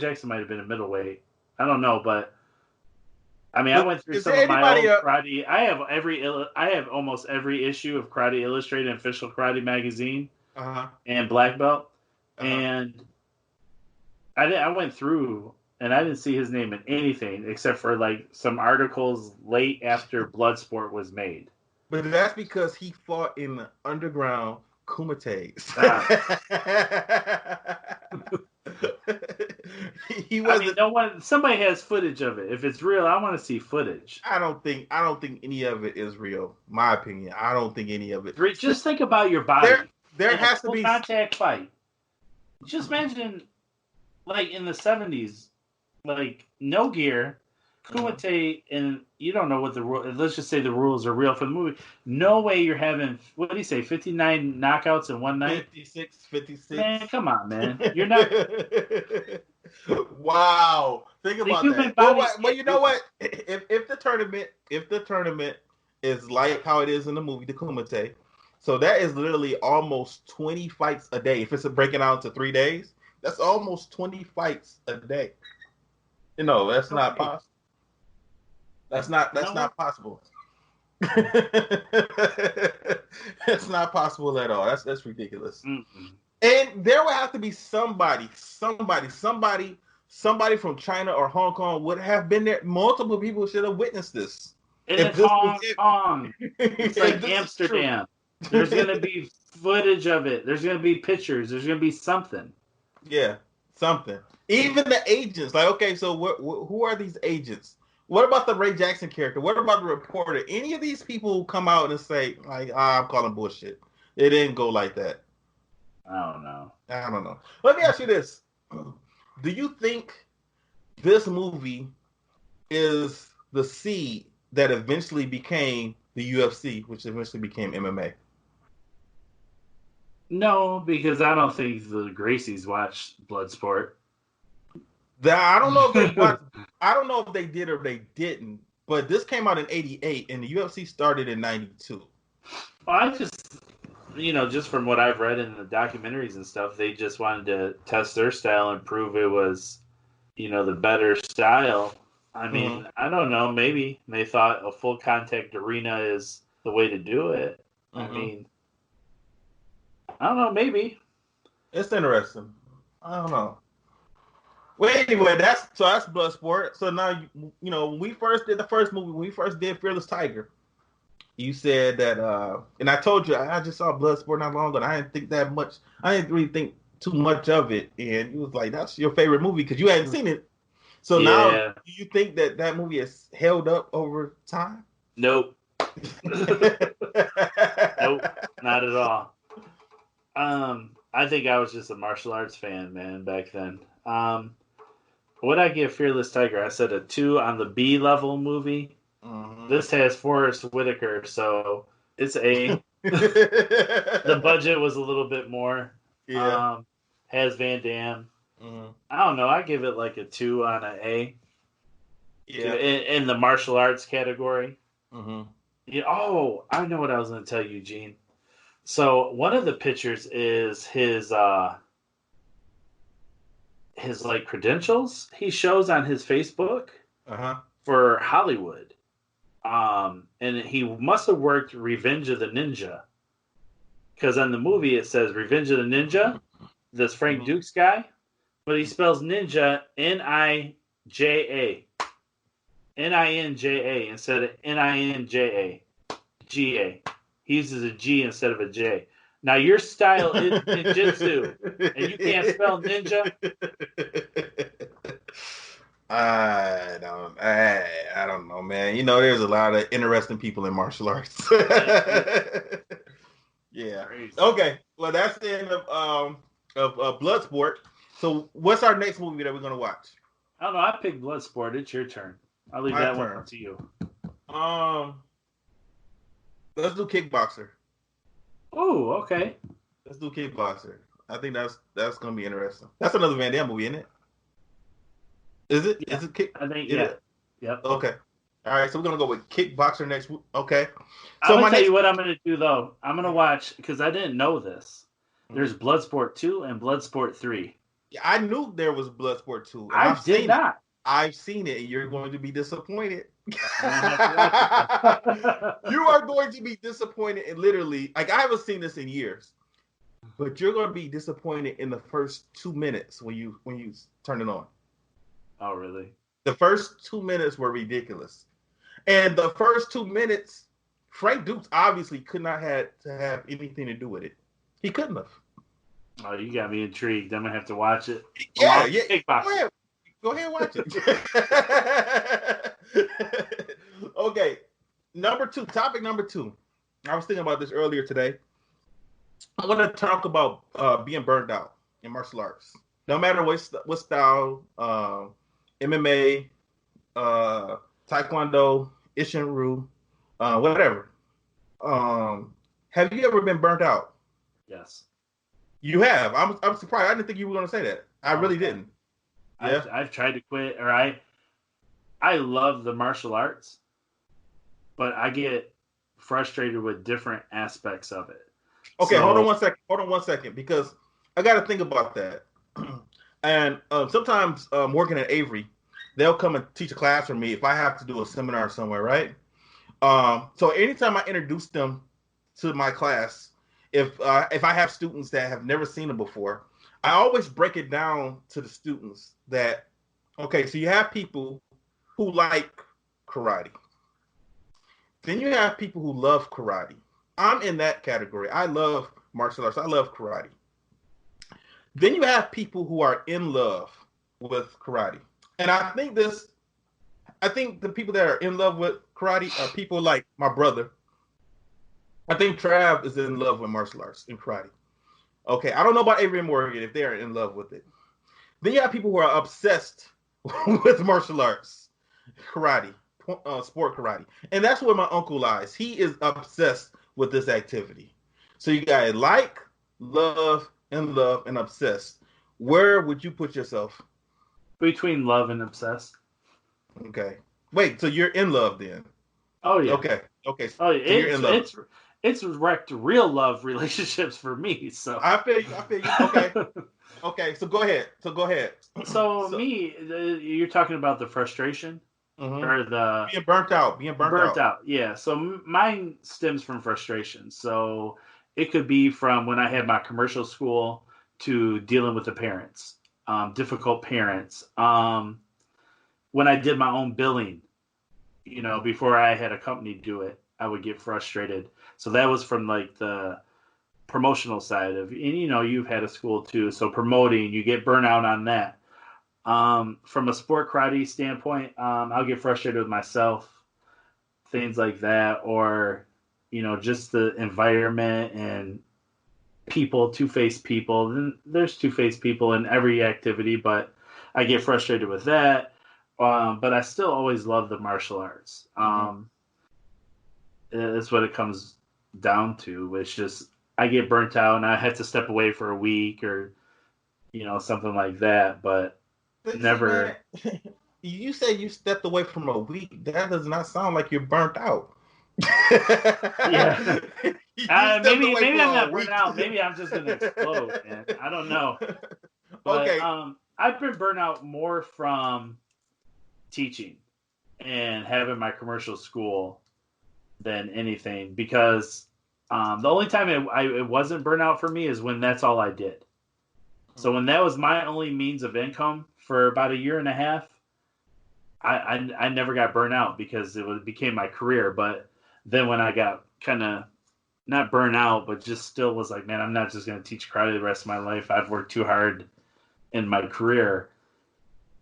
Jackson might have been a middleweight. I don't know, but I went through some of my old karate. I have almost every issue of Karate Illustrated, official karate magazine, and Black Belt, and I went through. And I didn't see his name in anything except for like some articles late after Bloodsport was made. But that's because he fought in the underground kumites. He wasn't. Somebody has footage of it. If it's real, I want to see footage. I don't think any of it is real. My opinion. I don't think any of it. Just think about your body. There has to be contact fight. Just imagine, like in the 70s. Like, no gear, kumite, and you don't know what the rules. Let's just say the rules are real for the movie. No way you're having, what do you say, 59 knockouts in one night? 56. Man, come on, man. You're not. Wow. Think about that. Well, you know what? If the tournament is like how it is in the movie, the kumite, So that is literally almost 20 fights a day. If it's breaking out to 3 days, that's almost 20 fights a day. That's not possible. That's not possible. It's not possible at all. That's ridiculous. Mm-mm. And there would have to be somebody from China or Hong Kong would have been there. Multiple people should have witnessed this. And it's Hong Kong. It's like Amsterdam. There's going to be footage of it. There's going to be pictures. There's going to be something. Yeah, something. Even the agents. Like, okay, so who are these agents? What about the Ray Jackson character? What about the reporter? Any of these people who come out and say, like, I'm calling bullshit. It didn't go like that. I don't know. Let me ask you this. Do you think this movie is the seed that eventually became the UFC, which eventually became MMA? No, because I don't think the Gracies watched Bloodsport. I don't know if they watched, I don't know if they did or they didn't, but this came out in '88 and the UFC started in '92. Well, I just, just from what I've read in the documentaries and stuff, they just wanted to test their style and prove it was, the better style. I mean, I don't know. Maybe they thought a full contact arena is the way to do it. I mean, I don't know. Maybe. It's interesting. I don't know. Well, anyway, that's Bloodsport. So now, when we first did the first movie, when we first did Fearless Tiger, you said that, and I told you, I just saw Bloodsport not long ago, and I didn't think that much. I didn't really think too much of it. And you was like, that's your favorite movie because you hadn't seen it. So now, do you think that movie has held up over time? Nope. Nope, not at all. I think I was just a martial arts fan, man, back then. What I give Fearless Tiger? I said a 2 on the B level movie. Mm-hmm. This has Forrest Whitaker, so it's A. The budget was a little bit more. Yeah. Has Van Damme. Mm-hmm. I don't know. I give it like a 2 on an A. Yeah. In the martial arts category. Mm-hmm. Yeah. Oh, I know what I was going to tell you, Eugene. So one of the pictures is his like credentials he shows on his Facebook for Hollywood. And he must have worked Revenge of the Ninja. Because on the movie it says Revenge of the Ninja, this Frank Dukes guy, but he spells ninja N-I-J-A. N-I-N-J-A instead of N-I-N-J-A. G-A. He uses a G instead of a J. Now your style is ninjutsu, and you can't spell ninja. I don't know, man. There's a lot of interesting people in martial arts. Yeah. Crazy. Okay. Well, that's the end of Bloodsport. So, what's our next movie that we're gonna watch? I don't know. I picked Bloodsport. It's your turn. I'll leave that one up to you. Let's do Kickboxer. Oh, okay. Let's do Kickboxer. I think that's gonna be interesting. That's another Van Damme movie, isn't it? Is it? Yeah. Is it Kick? I think yeah. Yep. Okay. All right. So we're gonna go with Kickboxer next week. Okay. So I'm gonna tell you what I'm gonna do though. I'm gonna watch because I didn't know this. There's Bloodsport 2 and Bloodsport 3. Yeah, I knew there was Bloodsport 2. I did not. I've seen it, and you're going to be disappointed. You are going to be disappointed, and literally, like I haven't seen this in years, but you're going to be disappointed in the first 2 minutes when you turn it on. Oh, really? The first 2 minutes were ridiculous, and the first 2 minutes, Frank Dukes obviously could not have anything to do with it. He couldn't have. Oh, you got me intrigued. I'm gonna have to watch it. Yeah. Go ahead, watch it. Okay, topic number 2. I was thinking about this earlier today. I want to talk about being burned out in martial arts. No matter what style, MMA, Taekwondo, Ishinru, whatever. Have you ever been burnt out? Yes. You have. I'm surprised. I didn't think you were going to say that. I really didn't. Yeah. I've tried to quit, or I love the martial arts, but I get frustrated with different aspects of it. Okay, hold on one second. Hold on one second, because I got to think about that. And sometimes working at Avery, they'll come and teach a class for me if I have to do a seminar somewhere, right? So anytime I introduce them to my class, if I have students that have never seen it before, I always break it down to the students that, okay, so you have people who like karate. Then you have people who love karate. I'm in that category. I love martial arts. I love karate. Then you have people who are in love with karate. And I think the people that are in love with karate are people like my brother. I think Trav is in love with martial arts and karate. Okay, I don't know about Avery and Morgan if they're in love with it. Then you have people who are obsessed with martial arts, karate, sport karate. And that's where my uncle lies. He is obsessed with this activity. So you got like, love, and obsessed. Where would you put yourself? Between love and obsessed. Okay. Wait, so you're in love then? Oh yeah. Okay. Oh, so you're in love. It's wrecked real love relationships for me. So I feel you. Okay. Okay. So go ahead. So me, you're talking about the frustration or the being burnt out. Yeah. So mine stems from frustration. So it could be from when I had my commercial school to dealing with the parents, difficult parents. When I did my own billing, before I had a company do it, I would get frustrated. So that was from like the promotional side of, and you've had a school too. So promoting, you get burnout on that. From a sport karate standpoint, I'll get frustrated with myself, things like that, or, just the environment and people, two-faced people. And there's two-faced people in every activity, but I get frustrated with that. But I still always love the martial arts. That's what it comes down to. It's just I get burnt out and I had to step away for a week or something like that. But never. Man, you say you stepped away from a week. That does not sound like you're burnt out. Yeah. Maybe I'm not burnt out. Maybe I'm just gonna explode, man. I don't know. But Okay. I've been burnt out more from teaching and having my commercial school than anything, because the only time it wasn't burnout for me is when that's all I did. So when that was my only means of income for about a year and a half, I never got burnt out because it became my career. But then when I got kind of not burnt out, but just still was like, man, I'm not just going to teach karate the rest of my life. I've worked too hard in my career.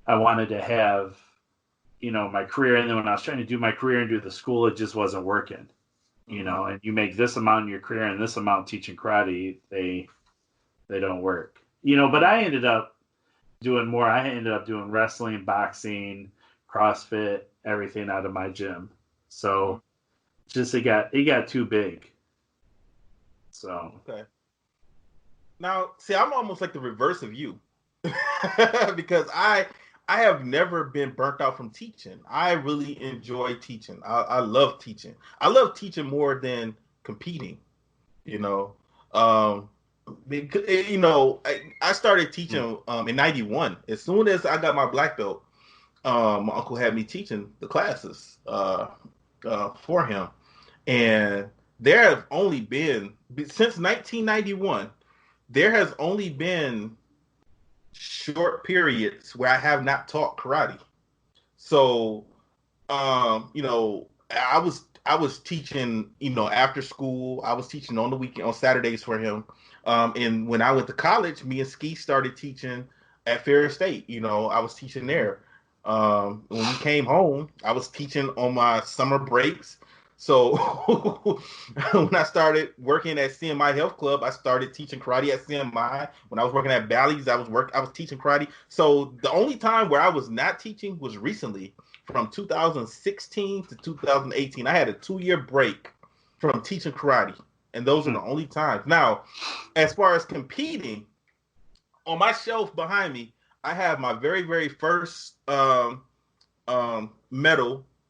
I wanted to have my career, and then when I was trying to do my career and do the school, it just wasn't working. And you make this amount in your career and this amount teaching karate, they don't work. But I ended up doing more. I ended up doing wrestling, boxing, CrossFit, everything out of my gym. So just it got too big. So okay. Now, see, I'm almost like the reverse of you. Because I have never been burnt out from teaching. I really enjoy teaching. I love teaching. I love teaching more than competing. Because, I started teaching in '91. As soon as I got my black belt, my uncle had me teaching the classes for him, and there have only been since 1991. There has only been short periods where I have not taught karate. So, I was teaching, after school. I was teaching on the weekend, on Saturdays for him. And when I went to college, me and Ski started teaching at Ferris State. I was teaching there. When we came home, I was teaching on my summer breaks. So when I started working at CMI Health Club, I started teaching karate at CMI. When I was working at Bally's, I was teaching karate. So the only time where I was not teaching was recently, from 2016 to 2018. I had a 2-year break from teaching karate, and those are the only times. Now, as far as competing, on my shelf behind me, I have my very, very first medal.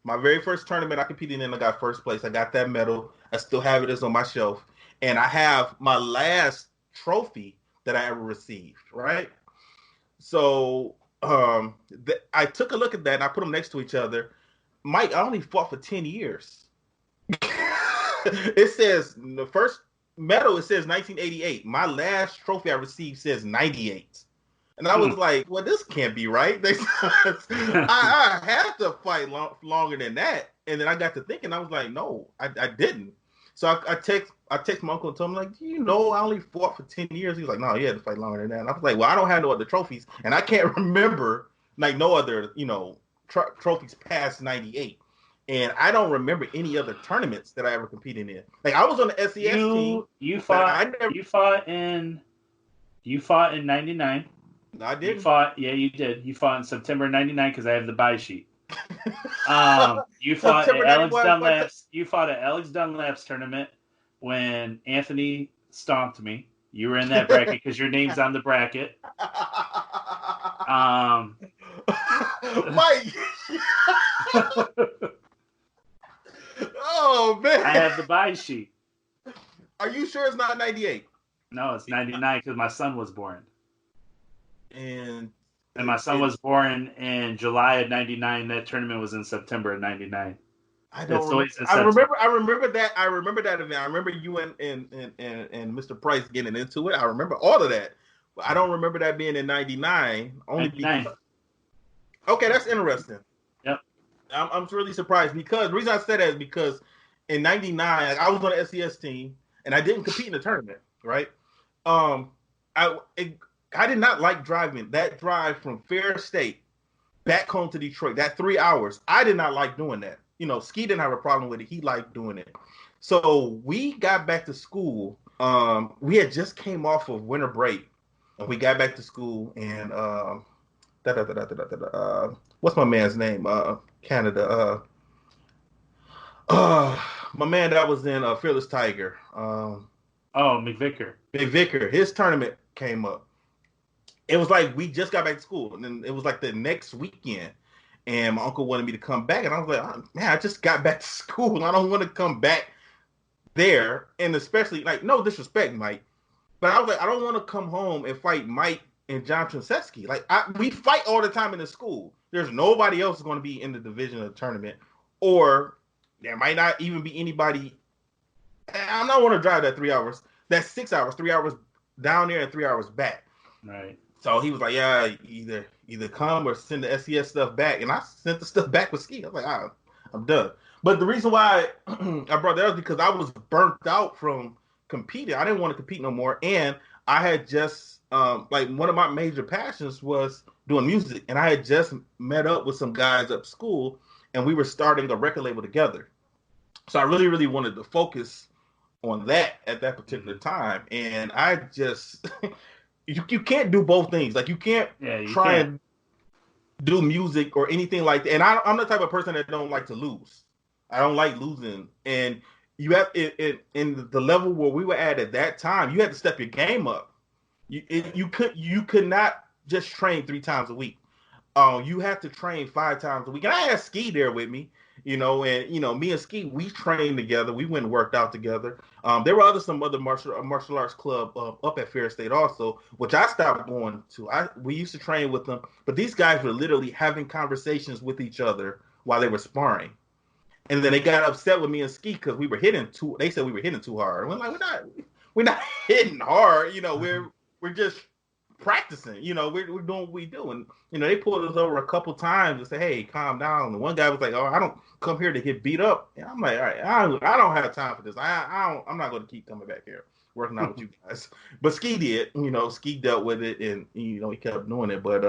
My very first tournament I competed in, I got first place. I got that medal. I still have it as on my shelf. and I have my last trophy that I ever received, right? So I took a look at that and I put them next to each other. Mike, I only fought for 10 years. It says the first medal, it says 1988. My last trophy I received says 98. And I was like, well, this can't be right. I had to fight longer than that. And then I got to thinking, I was like, no, I didn't. So I text my uncle and told him, like, you know, I only fought for 10 years. He was like, no, you had to fight longer than that. And I was like, well, I don't have no other trophies. And I can't remember, like, no other, you know, trophies past 98. And I don't remember any other tournaments that I ever competed in. Like, I was on the SES team. You fought in 99. No, I didn't. You did. You fought in September 99 because I have the buy sheet. You fought at Alex Dunlap's. You fought at Alex Dunlap's tournament when Anthony stomped me. You were in that bracket because your name's on the bracket. Mike. Oh man! I have the buy sheet. Are you sure it's not 98? No, it's 99 because my son was born. And my son was born in July of 99. That tournament was in September of 99. I remember that. I remember that event. I remember you and Mr. Price getting into it. I remember all of that. But I don't remember that being in 99. Only 99. Okay, that's interesting. Yep. I'm really surprised because the reason I said that is because in 99, I was on the SES team and I didn't compete in the tournament, right? I did not like driving that drive from Fair State back home to Detroit, that 3 hours. I did not like doing that. You know, Ski didn't have a problem with it. He liked doing it. So we got back to school. We had just came off of winter break. And we got back to school and what's my man's name? Canada. My man that was in Fearless Tiger. McVicker. McVicker. His tournament came up. It was like we just got back to school, and then it was like the next weekend, and my uncle wanted me to come back, and I was like, oh, man, I just got back to school. I don't want to come back there, and especially, like, no disrespect, Mike, but I was like, I don't want to come home and fight Mike and John Trzaski. Like, we fight all the time in the school. There's nobody else going to be in the division of the tournament, or there might not even be anybody. I'm not want to drive that 3 hours. That's 6 hours, 3 hours down there and 3 hours back. Right. So he was like, yeah, either come or send the SES stuff back. And I sent the stuff back with Ski. I was like, I'm done. But the reason why I brought that up is because I was burnt out from competing. I didn't want to compete no more. And I had just, like, one of my major passions was doing music. And I had just met up with some guys up school, and we were starting a record label together. So I really, really wanted to focus on that at that particular time. And I just... You can't do both things. Like, you can't and do music or anything like that. And I'm the type of person that don't like to lose. I don't like losing. And you have in the level where we were at that time, you had to step your game up. You could not just train 3 times a week. You have to train 5 times a week. And I had Ski there with me, you know, and, you know, me and Ski, we trained together. We went and worked out together. There were some other martial arts club up at Fair State also, which I stopped going to. We used to train with them, but these guys were literally having conversations with each other while they were sparring. And then they got upset with me and Ski because we were hitting too. They said we were hitting too hard. We're like, we're not hitting hard. You know, we're just practicing. You know, we're doing what we do. And, you know, they pulled us over a couple times and said, hey, calm down. And one guy was like, oh, I don't come here to get beat up. And I'm like, all right, I don't have time for this. I'm not going to keep coming back here working out with you guys. But Ski did. You know, Ski dealt with it, and, you know, he kept doing it. But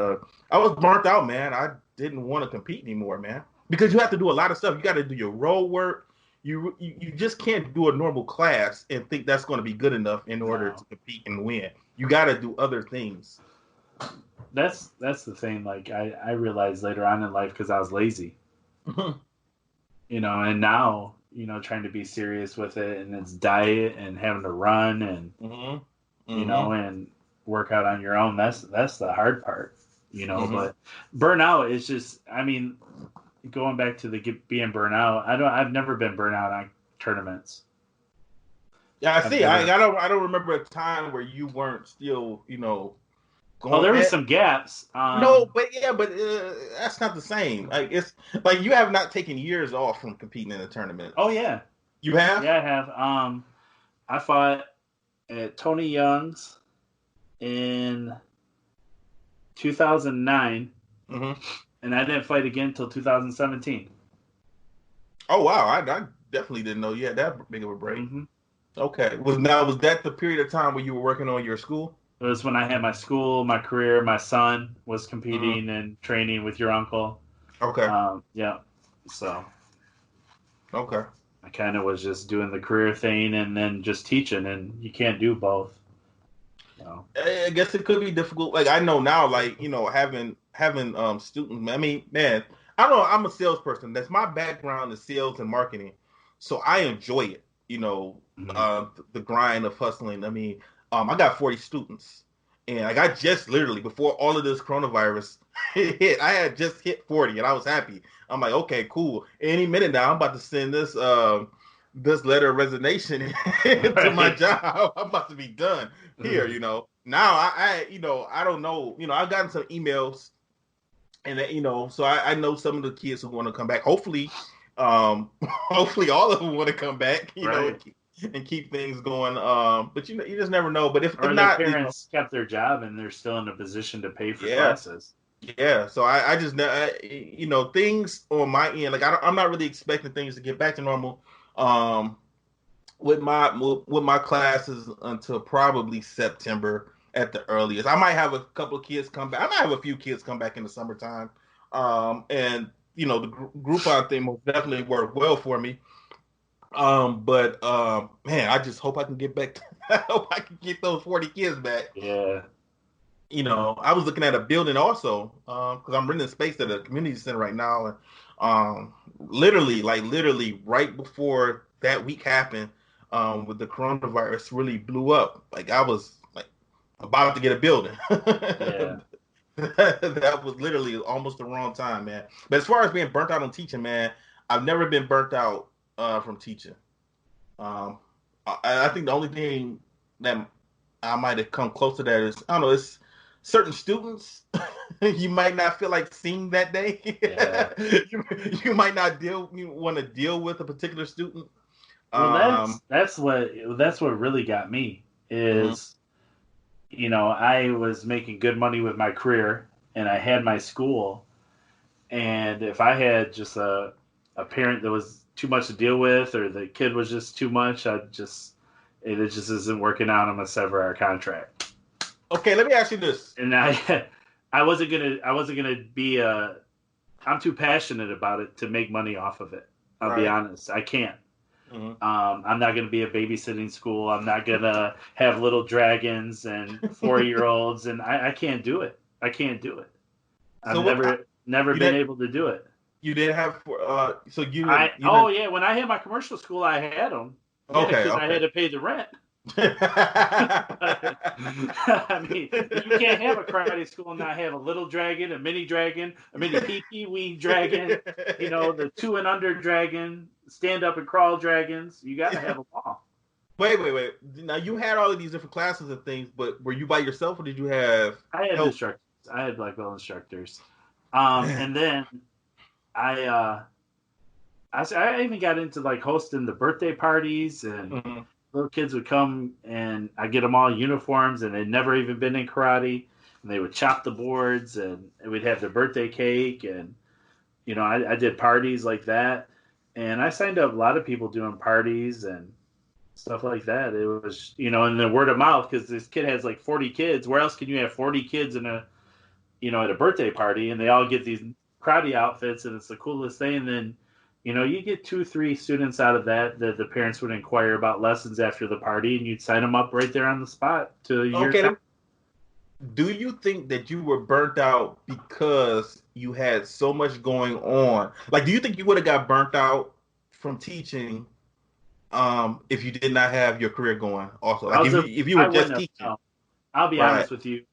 I was burnt out, man. I didn't want to compete anymore, man. Because you have to do a lot of stuff. You got to do your road work. You just can't do a normal class and think that's going to be good enough in order to compete and win. You got to do other things. That's the thing. Like, I realized later on in life because I was lazy. You know, and now, you know, trying to be serious with it, and it's diet and having to run and you know, and work out on your own. That's the hard part. You know, but burnout is just. I mean, going back to being burnout, I've never been burnout on tournaments. Yeah, I see. never... I don't remember a time where you weren't still, Oh, going there was at. some gaps. No, but yeah, but that's not the same. Like it's like you have not taken years off from competing in the Oh tournaments. yeah, You have? yeah, I have. I fought at Tony Young's in 2009, Mm-hmm. and I didn't fight again until 2017. Oh wow, I definitely didn't know you had that big of a break. Mm-hmm. Okay, was that the period of time where you were working on your school? It was when I had my school, my career. My son was Mm-hmm. competing and training with your uncle. Okay, Yeah. So okay. I kind of was just doing the career thing and then just teaching, and you can't do both. So. I guess it could be difficult. Like I know now, like having students. I mean, man, I don't know. I'm a salesperson. That's my background is sales and marketing, so I enjoy it. Mm-hmm. The grind of hustling. I mean, I got 40 students, and like I just literally before all of this coronavirus hit, I had just hit 40, and I was happy. I'm like, okay, cool. Any minute now, I'm about to send this letter of resignation to my Right. job. I'm about to be done here. Now I don't know. I've gotten some emails, and so I know some of the kids who want to come back. Hopefully, hopefully all of them want to come back. Right. And keep things going. But you just never know. But if Or their not, parents kept their job and they're still in a position to pay for yeah. classes. Yeah, so I just things on my end, like I'm not really expecting things to get back to normal, um, with my classes until probably September at the earliest. I might have a couple of kids come back. I might have a few kids come back in the summertime, and the Groupon thing will definitely work well for me. But man, I just hope I can get back. I hope I can get those 40 kids back. Yeah. I was looking at a building also because I'm renting space at a community center right now, and literally right before that week happened, with the coronavirus really blew up. Like I was like about to get a building. Yeah. That was literally almost the wrong time, man. But as far as being burnt out on teaching, man, I've never been burnt out from teaching. Um, I think the only thing that I might have come close to that is I don't know. It's certain students you might not feel like seeing that day. Yeah. you might not want to deal with a particular student. Well, that's what really got me Mhm. is, I was making good money with my career and I had my school, and if I had just a parent that was too much to deal with or the kid was just too much, it just isn't working out. I'm gonna sever our contract. Okay, let me ask you this. And I wasn't gonna be I'm too passionate about it to make money off of it. I'll be Right. honest. I can't. Mhm. I'm not going to be a babysitting school. I'm not going to have little dragons and 4-year-olds, and I can't do it. I can't do it. I've So what? never You been didn't able to do it. you didn't have so you Oh didn't yeah, when I had my commercial school, I had them. Yeah, okay because I had okay. to pay the rent. I mean, you can't have a karate school and not have a little dragon, a mini pee wee dragon, the 2 and under dragon, stand up and crawl dragons. You got to have them all. Wait. Now you had all of these different classes and things, but were you by yourself or did you have I had help? instructors. I had black belt instructors. And then I even got into like hosting the birthday parties, and Mhm. little kids would come and I get them all uniforms and they'd never even been in karate, and they would chop the boards and we'd have their birthday cake, and I did parties like that, and I signed up a lot of people doing parties and stuff like that. It was and the word of mouth, because this kid has like 40 kids. Where else can you have 40 kids in a at a birthday party, and they all get these karate outfits, and it's the coolest thing. And then you get 2-3 students out of that the parents would inquire about lessons after the party, and you'd sign them up right there on the spot to your Okay, time. do you think that you were burnt out because you had so much going on? Like, do you think you would have got burnt out from teaching if you did not have your career going also? Like if you were I just wouldn't have. teaching. No. I'll be Right. honest with you.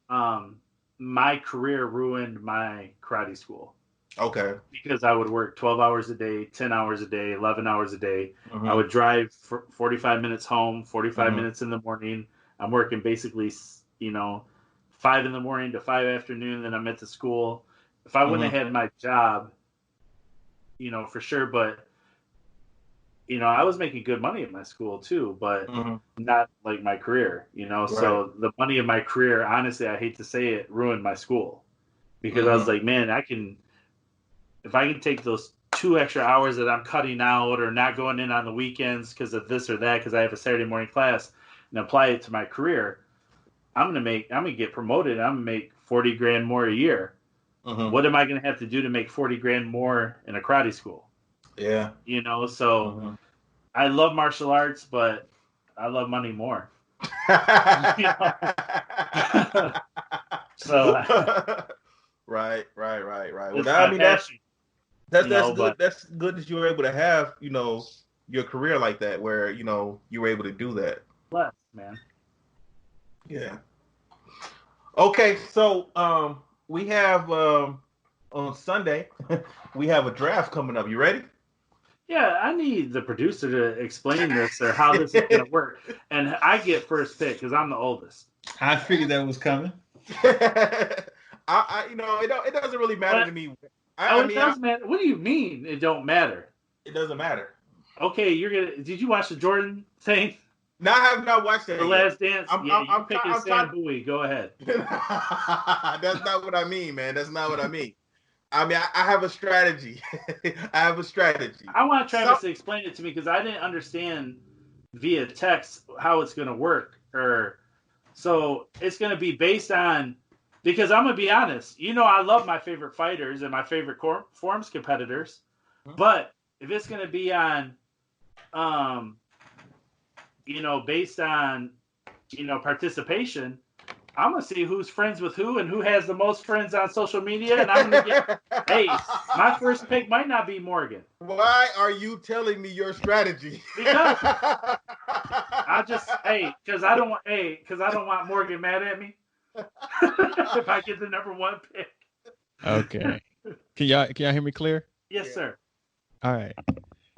My career ruined my karate school. Okay. Because I would work 12 hours a day, 10 hours a day, 11 hours a day. Mm-hmm. I would drive for 45 minutes home, 45 Mm-hmm. minutes in the morning. I'm working basically, 5 in the morning to 5 afternoon. Then I'm at the school. If I wouldn't have had my job, for sure. But, I was making good money at my school too, but not like my career, Right. So the money of my career, honestly, I hate to say it, ruined my school. Because I was like, man, if I can take those 2 extra hours that I'm cutting out or not going in on the weekends because of this or that, because I have a Saturday morning class, and apply it to my career, I'm gonna get promoted. I'm gonna make $40,000 more a year. What am I gonna have to do to make $40,000 more in a karate school? Yeah. So I love martial arts, but I love money more. So right. Well, it's I my mean passion. that's good. That's good that you were able to have your career like that, where you were able to do that. Bless, man. Yeah. Okay, so we have on Sunday we have a draft coming up. You ready? Yeah, I need the producer to explain this or how this is going to work. And I get first pick because I'm the oldest. I figured that was coming. it doesn't really matter to me. It does matter. What do you mean it don't matter? It doesn't matter. Okay, did you watch the Jordan thing? No, I have not watched that. The Last Dance. I'm picking Sam Bowie. Go ahead. That's not what I mean, man. That's not what I mean. I mean, I have a strategy. I want Travis to explain it to me because I didn't understand via text how it's going to work. So it's going to be based on, because I'm going to be honest. I love my favorite fighters and my favorite forms competitors. But if it's going to be on, based on, participation, I'm going to see who's friends with who and who has the most friends on social media. And I'm going to get, hey, my first pick might not be Morgan. Why are you telling me your strategy? Because because I don't want Morgan mad at me if I get the number 1 pick. Okay. Can y'all hear me clear? Yes, sir. All right.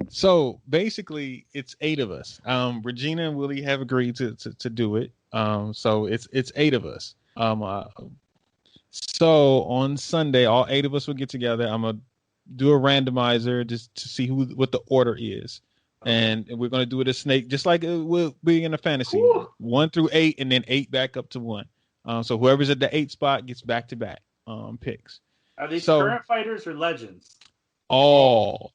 So basically, it's 8 of us. Regina and Willie have agreed to do it. So it's 8 of us. So on Sunday, all 8 of us will get together. I'm gonna do a randomizer just to see what the order is, and we're gonna do it a snake, just like it will be in a fantasy. Ooh. 1 through 8, and then 8 back up to 1. So whoever's at the 8 spot gets back to back picks. Are these current fighters or legends? All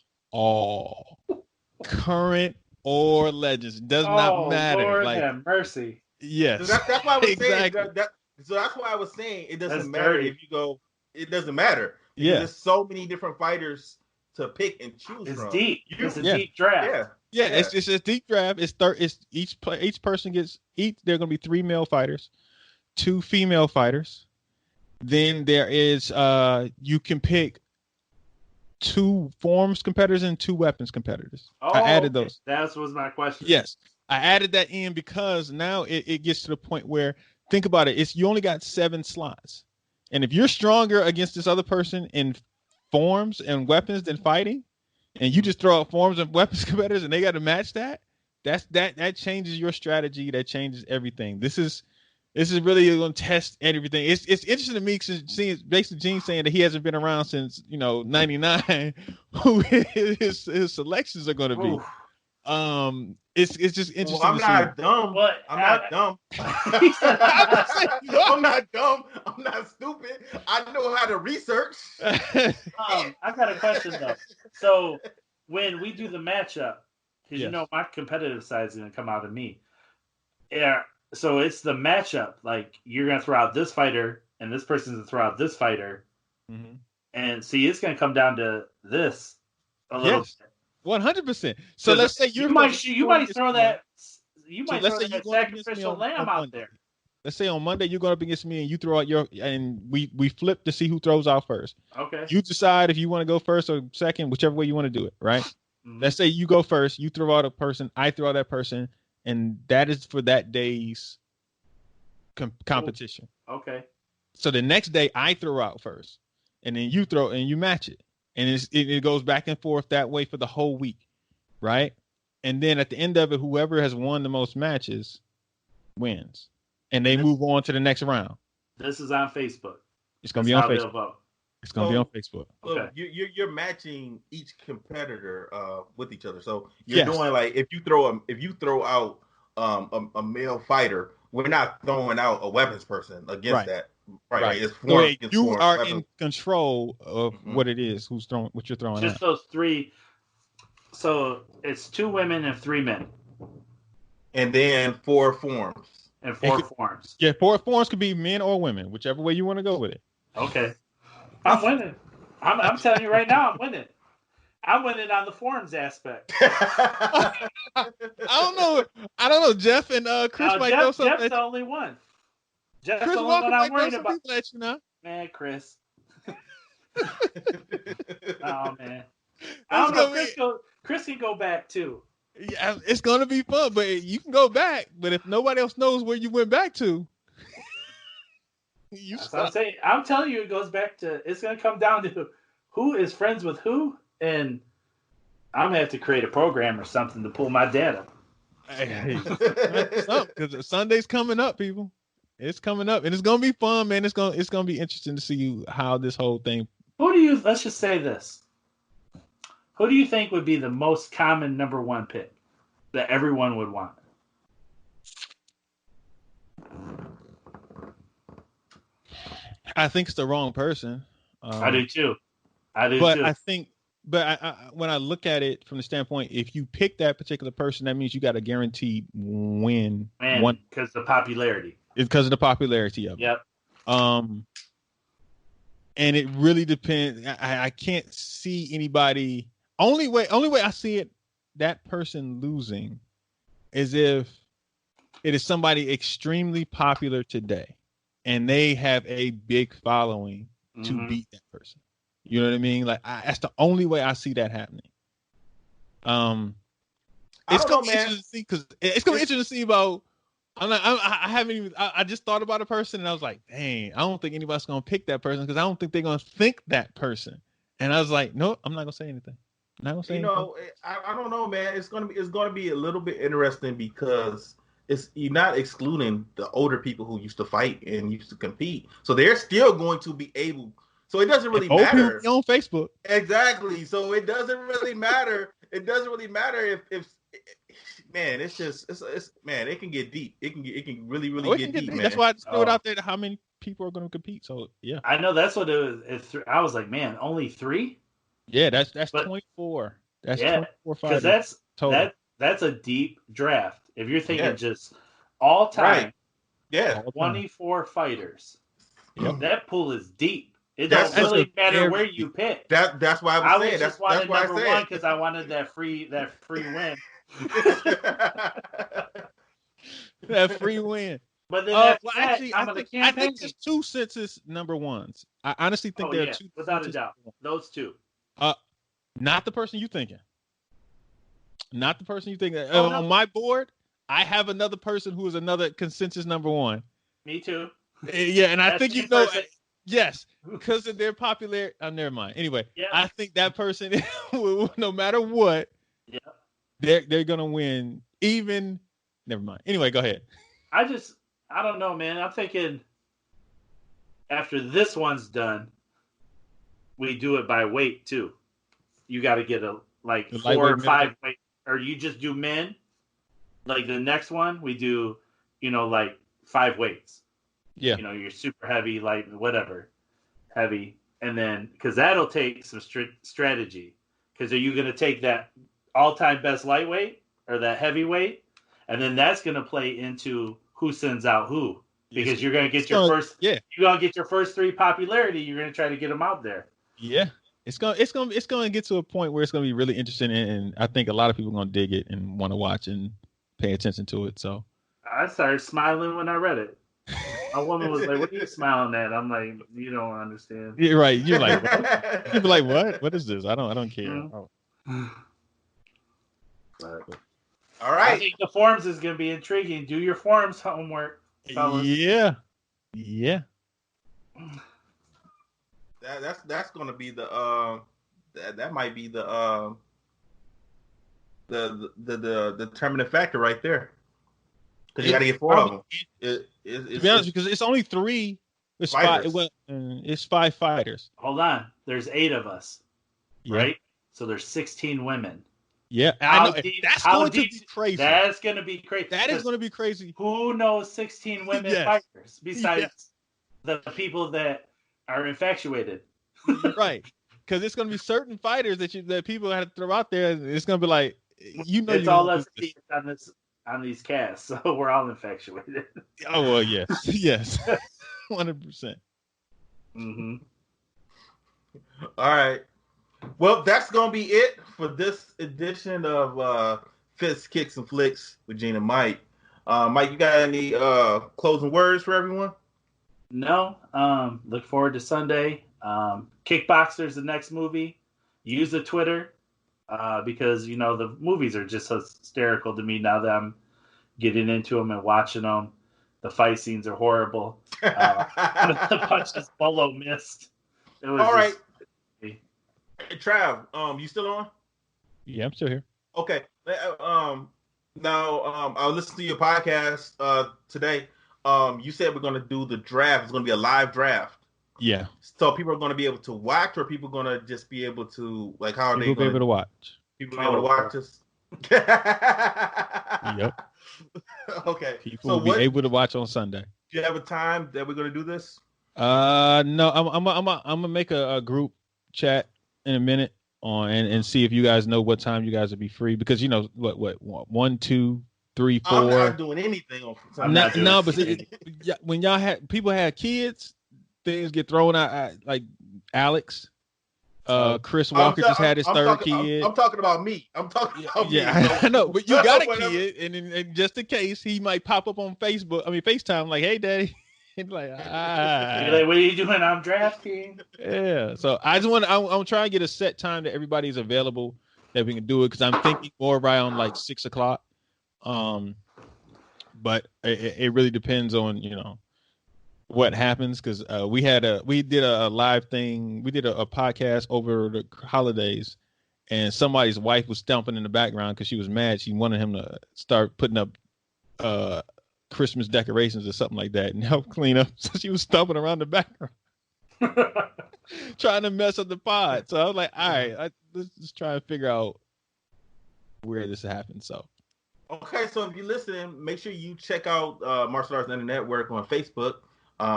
current or legends. Does not matter. Lord have mercy. Yes. So that's why I was exactly. saying so that's why I was saying it doesn't That's matter dirty. if you go. It doesn't matter. Yeah. There's so many different fighters to pick and choose from. It's deep. It's a deep draft. Yeah. It's a deep draft. It's each person gets there are gonna be 3 male fighters, 2 female fighters. Then there is you can pick 2 forms competitors and 2 weapons competitors. I added those. That was my question. Yes. I added that in because now it gets to the point where, think about it, you only got 7 slots. And if you're stronger against this other person in forms and weapons than fighting, and you just throw out forms and weapons competitors and they got to match that changes your strategy. That changes everything. This is really going to test everything. It's interesting to me seeing basically Gene saying that he hasn't been around since 99. Who his selections are going to be. It's just interesting. Well, I'm not dumb. I'm not dumb. I'm not dumb. I'm not stupid. I know how to research. I got a question though. So when we do the matchup, because my competitive side is going to come out of me. Yeah. So it's the matchup. Like, you're going to throw out this fighter, and this person's going to throw out this fighter. Mm-hmm. And see, it's going to come down to this a little bit. 100%. So let's say you might throw that sacrificial lamb out there. Let's say on Monday you're going up against me and you throw out and we flip to see who throws out first. Okay. You decide if you want to go first or second, whichever way you want to do it, right? Mm-hmm. Let's say you go first, you throw out a person, I throw out that person, and that is for that day's competition. Okay. So the next day I throw out first, and then you throw and you match it. and it goes back and forth that way for the whole week, right? And then at the end of it, whoever has won the most matches wins, and they move on to the next round. This is on Facebook. It's gonna be on Facebook. It's gonna be on Facebook. So you're matching each competitor with each other. So you're doing like if you throw out a male fighter, we're not throwing out a weapons person against that. Right. It's you are in control of what it is, what you're throwing. Just those three. So it's 2 women and 3 men. And then 4 forms. And 4 forms. Yeah, 4 forms could be men or women, whichever way you want to go with it. Okay. I'm winning. I'm telling you right now, I'm winning. I'm winning on the forms aspect. I don't know. Jeff and Chris might know something. Jeff's the only one. Jeff's Chris the only Walker one I'm might know worried some about. people that you know. Man, Chris. Oh man. I don't know. Chris can go back too. Yeah, it's gonna be fun, but you can go back. But if nobody else knows where you went back to, I'm telling you, it goes back to. It's gonna come down to who is friends with who, and I'm gonna have to create a program or something to pull my data. Because Sunday's coming up, people. It's coming up, and it's gonna be fun, man. It's gonna be interesting to see how this whole thing. Let's just say this. Who do you think would be the most common number 1 pick that everyone would want? I think it's the wrong person. I do too. But when I look at it from the standpoint, if you pick that particular person, that means you got a guaranteed win. Because the popularity. It's because of the popularity of it. Yep. And it really depends. I can't see anybody. Only way I see it, that person losing, is if it is somebody extremely popular today, and they have a big following to beat that person. You know what I mean? Like that's the only way I see that happening. It's gonna be interesting to see because it's gonna be interesting to see about. I just thought about a person and I was like, dang, I don't think anybody's gonna pick that person because I don't think they're gonna think that person. And I was like, no, I'm not gonna say anything. I'm not gonna say anything. I don't know, man. It's gonna be a little bit interesting because you're not excluding the older people who used to fight and used to compete, so they're still going to be able. So it doesn't really matter on Facebook. Exactly. So it doesn't really matter. It doesn't really matter if man, it's man, it can get deep. It can really get deep, man. That's why I just threw it out there to how many people are going to compete. So yeah, I know that's what it was. I was like, man, only 3. Yeah, that's 24. That's 24 fighters. Because that's a deep draft. If you're thinking just all time, right. 24 fighters. Yep. That pool is deep. It doesn't really matter where you pick. That's why I was saying. Just wanted number 1 because I wanted that free win. That free win. But then I think there's 2 census number 1s. I honestly think there are 2. Without a doubt, those 2. Not the person you thinking. Not the person you think. On my board, I have another person who is another consensus number 1. Me too. Yeah, and I think you know. Yes, because of their popularity. Never mind. Anyway, I think that person, no matter what, they're gonna win. Even, never mind. Anyway, go ahead. I don't know, man. I'm thinking after this one's done, we do it by weight too. You got to get 4 or 5 weight, or you just do men. Like the next one, we do, 5 weights. Yeah. You're super heavy, light, whatever, heavy. And then, because that'll take some strategy. Because are you going to take that all-time best lightweight or that heavyweight? And then that's going to play into who sends out who. Because you're going to get your first, you're going to get your first 3 popularity. You're going to try to get them out there. Yeah. It's going to get to a point where it's going to be really interesting. And I think a lot of people are going to dig it and want to watch and pay attention to it. So I started smiling when I read it. A woman was like, "What are you smiling at?" I'm like, "You don't understand." You're right. You're like, what? You'd be like, "What? What is this? I don't care." Mm-hmm. All right. I think the forums is going to be intriguing. Do your forums homework, fellas. Yeah. That's going to be the that might be the determinant factor right there. Because you got to get 4 of them. To be honest, because it's only 3. It's five. It's 5 fighters. Hold on. There's 8 of us, right? So there's 16 women. Yeah, I know. That's going to be crazy. That's going to be crazy. That is going to be crazy. Who knows 16 women fighters besides the people that are infatuated? Right. Because it's going to be certain fighters that people have to throw out there. It's going to be like, it's all us on these casts, so we're all infatuated. Oh well, yes, 100%. Mm-hmm. All right. Well, that's gonna be it for this edition of Fists, Kicks, and Flicks with Eugene and Mike. Mike, you got any closing words for everyone? No. Look forward to Sunday. Kickboxer's the next movie. Use the Twitter because the movies are just hysterical to me now that I'm getting into them and watching them. The fight scenes are horrible. The punches Bolo missed. It was all right. Hey, Trav, you still on? Yeah, I'm still here. Okay. Now, I listened to your podcast today. You said we're going to do the draft. It's going to be a live draft. Yeah. So people are going to be able to watch, or people going to just be able to, like, how are they going to be able to watch? People be able to watch us? Yep. Okay. People will be able to watch on Sunday. Do you have a time that we're going to do this? No. I'm gonna make a group chat in a minute and see if you guys know what time you guys will be free, because what 1, 2, 3, 4. I'm not doing anything on Sunday. When people had kids, things get thrown out. Like Alex, Chris Walker just had his third kid. I'm talking about me. I'm talking about me. Yeah, I know, but you got a kid, and just in case, he might pop up on FaceTime, like, "Hey, Daddy." Like, like, what are you doing? I'm drafting. Yeah, so I'm trying to get a set time that everybody's available that we can do it, because I'm thinking more around like 6 o'clock. But it really depends on what happens, because we did a live thing. We did a podcast over the holidays, and somebody's wife was stomping in the background because she was mad. She wanted him to start putting up Christmas decorations or something like that and help clean up. So she was stomping around the background trying to mess up the pod. So I was like, all right, let's just try and figure out where this happened. So okay, so if you're listening, make sure you check out Martial Arts Internet Network on Facebook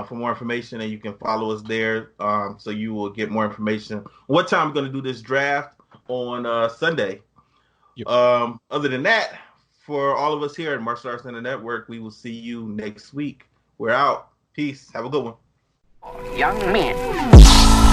for more information, and you can follow us there, so you will get more information. What time we're going to do this draft on Sunday. Yep. Other than that, for all of us here at Martial Arts Internet Network, we will see you next week. We're out. Peace. Have a good one. Young men.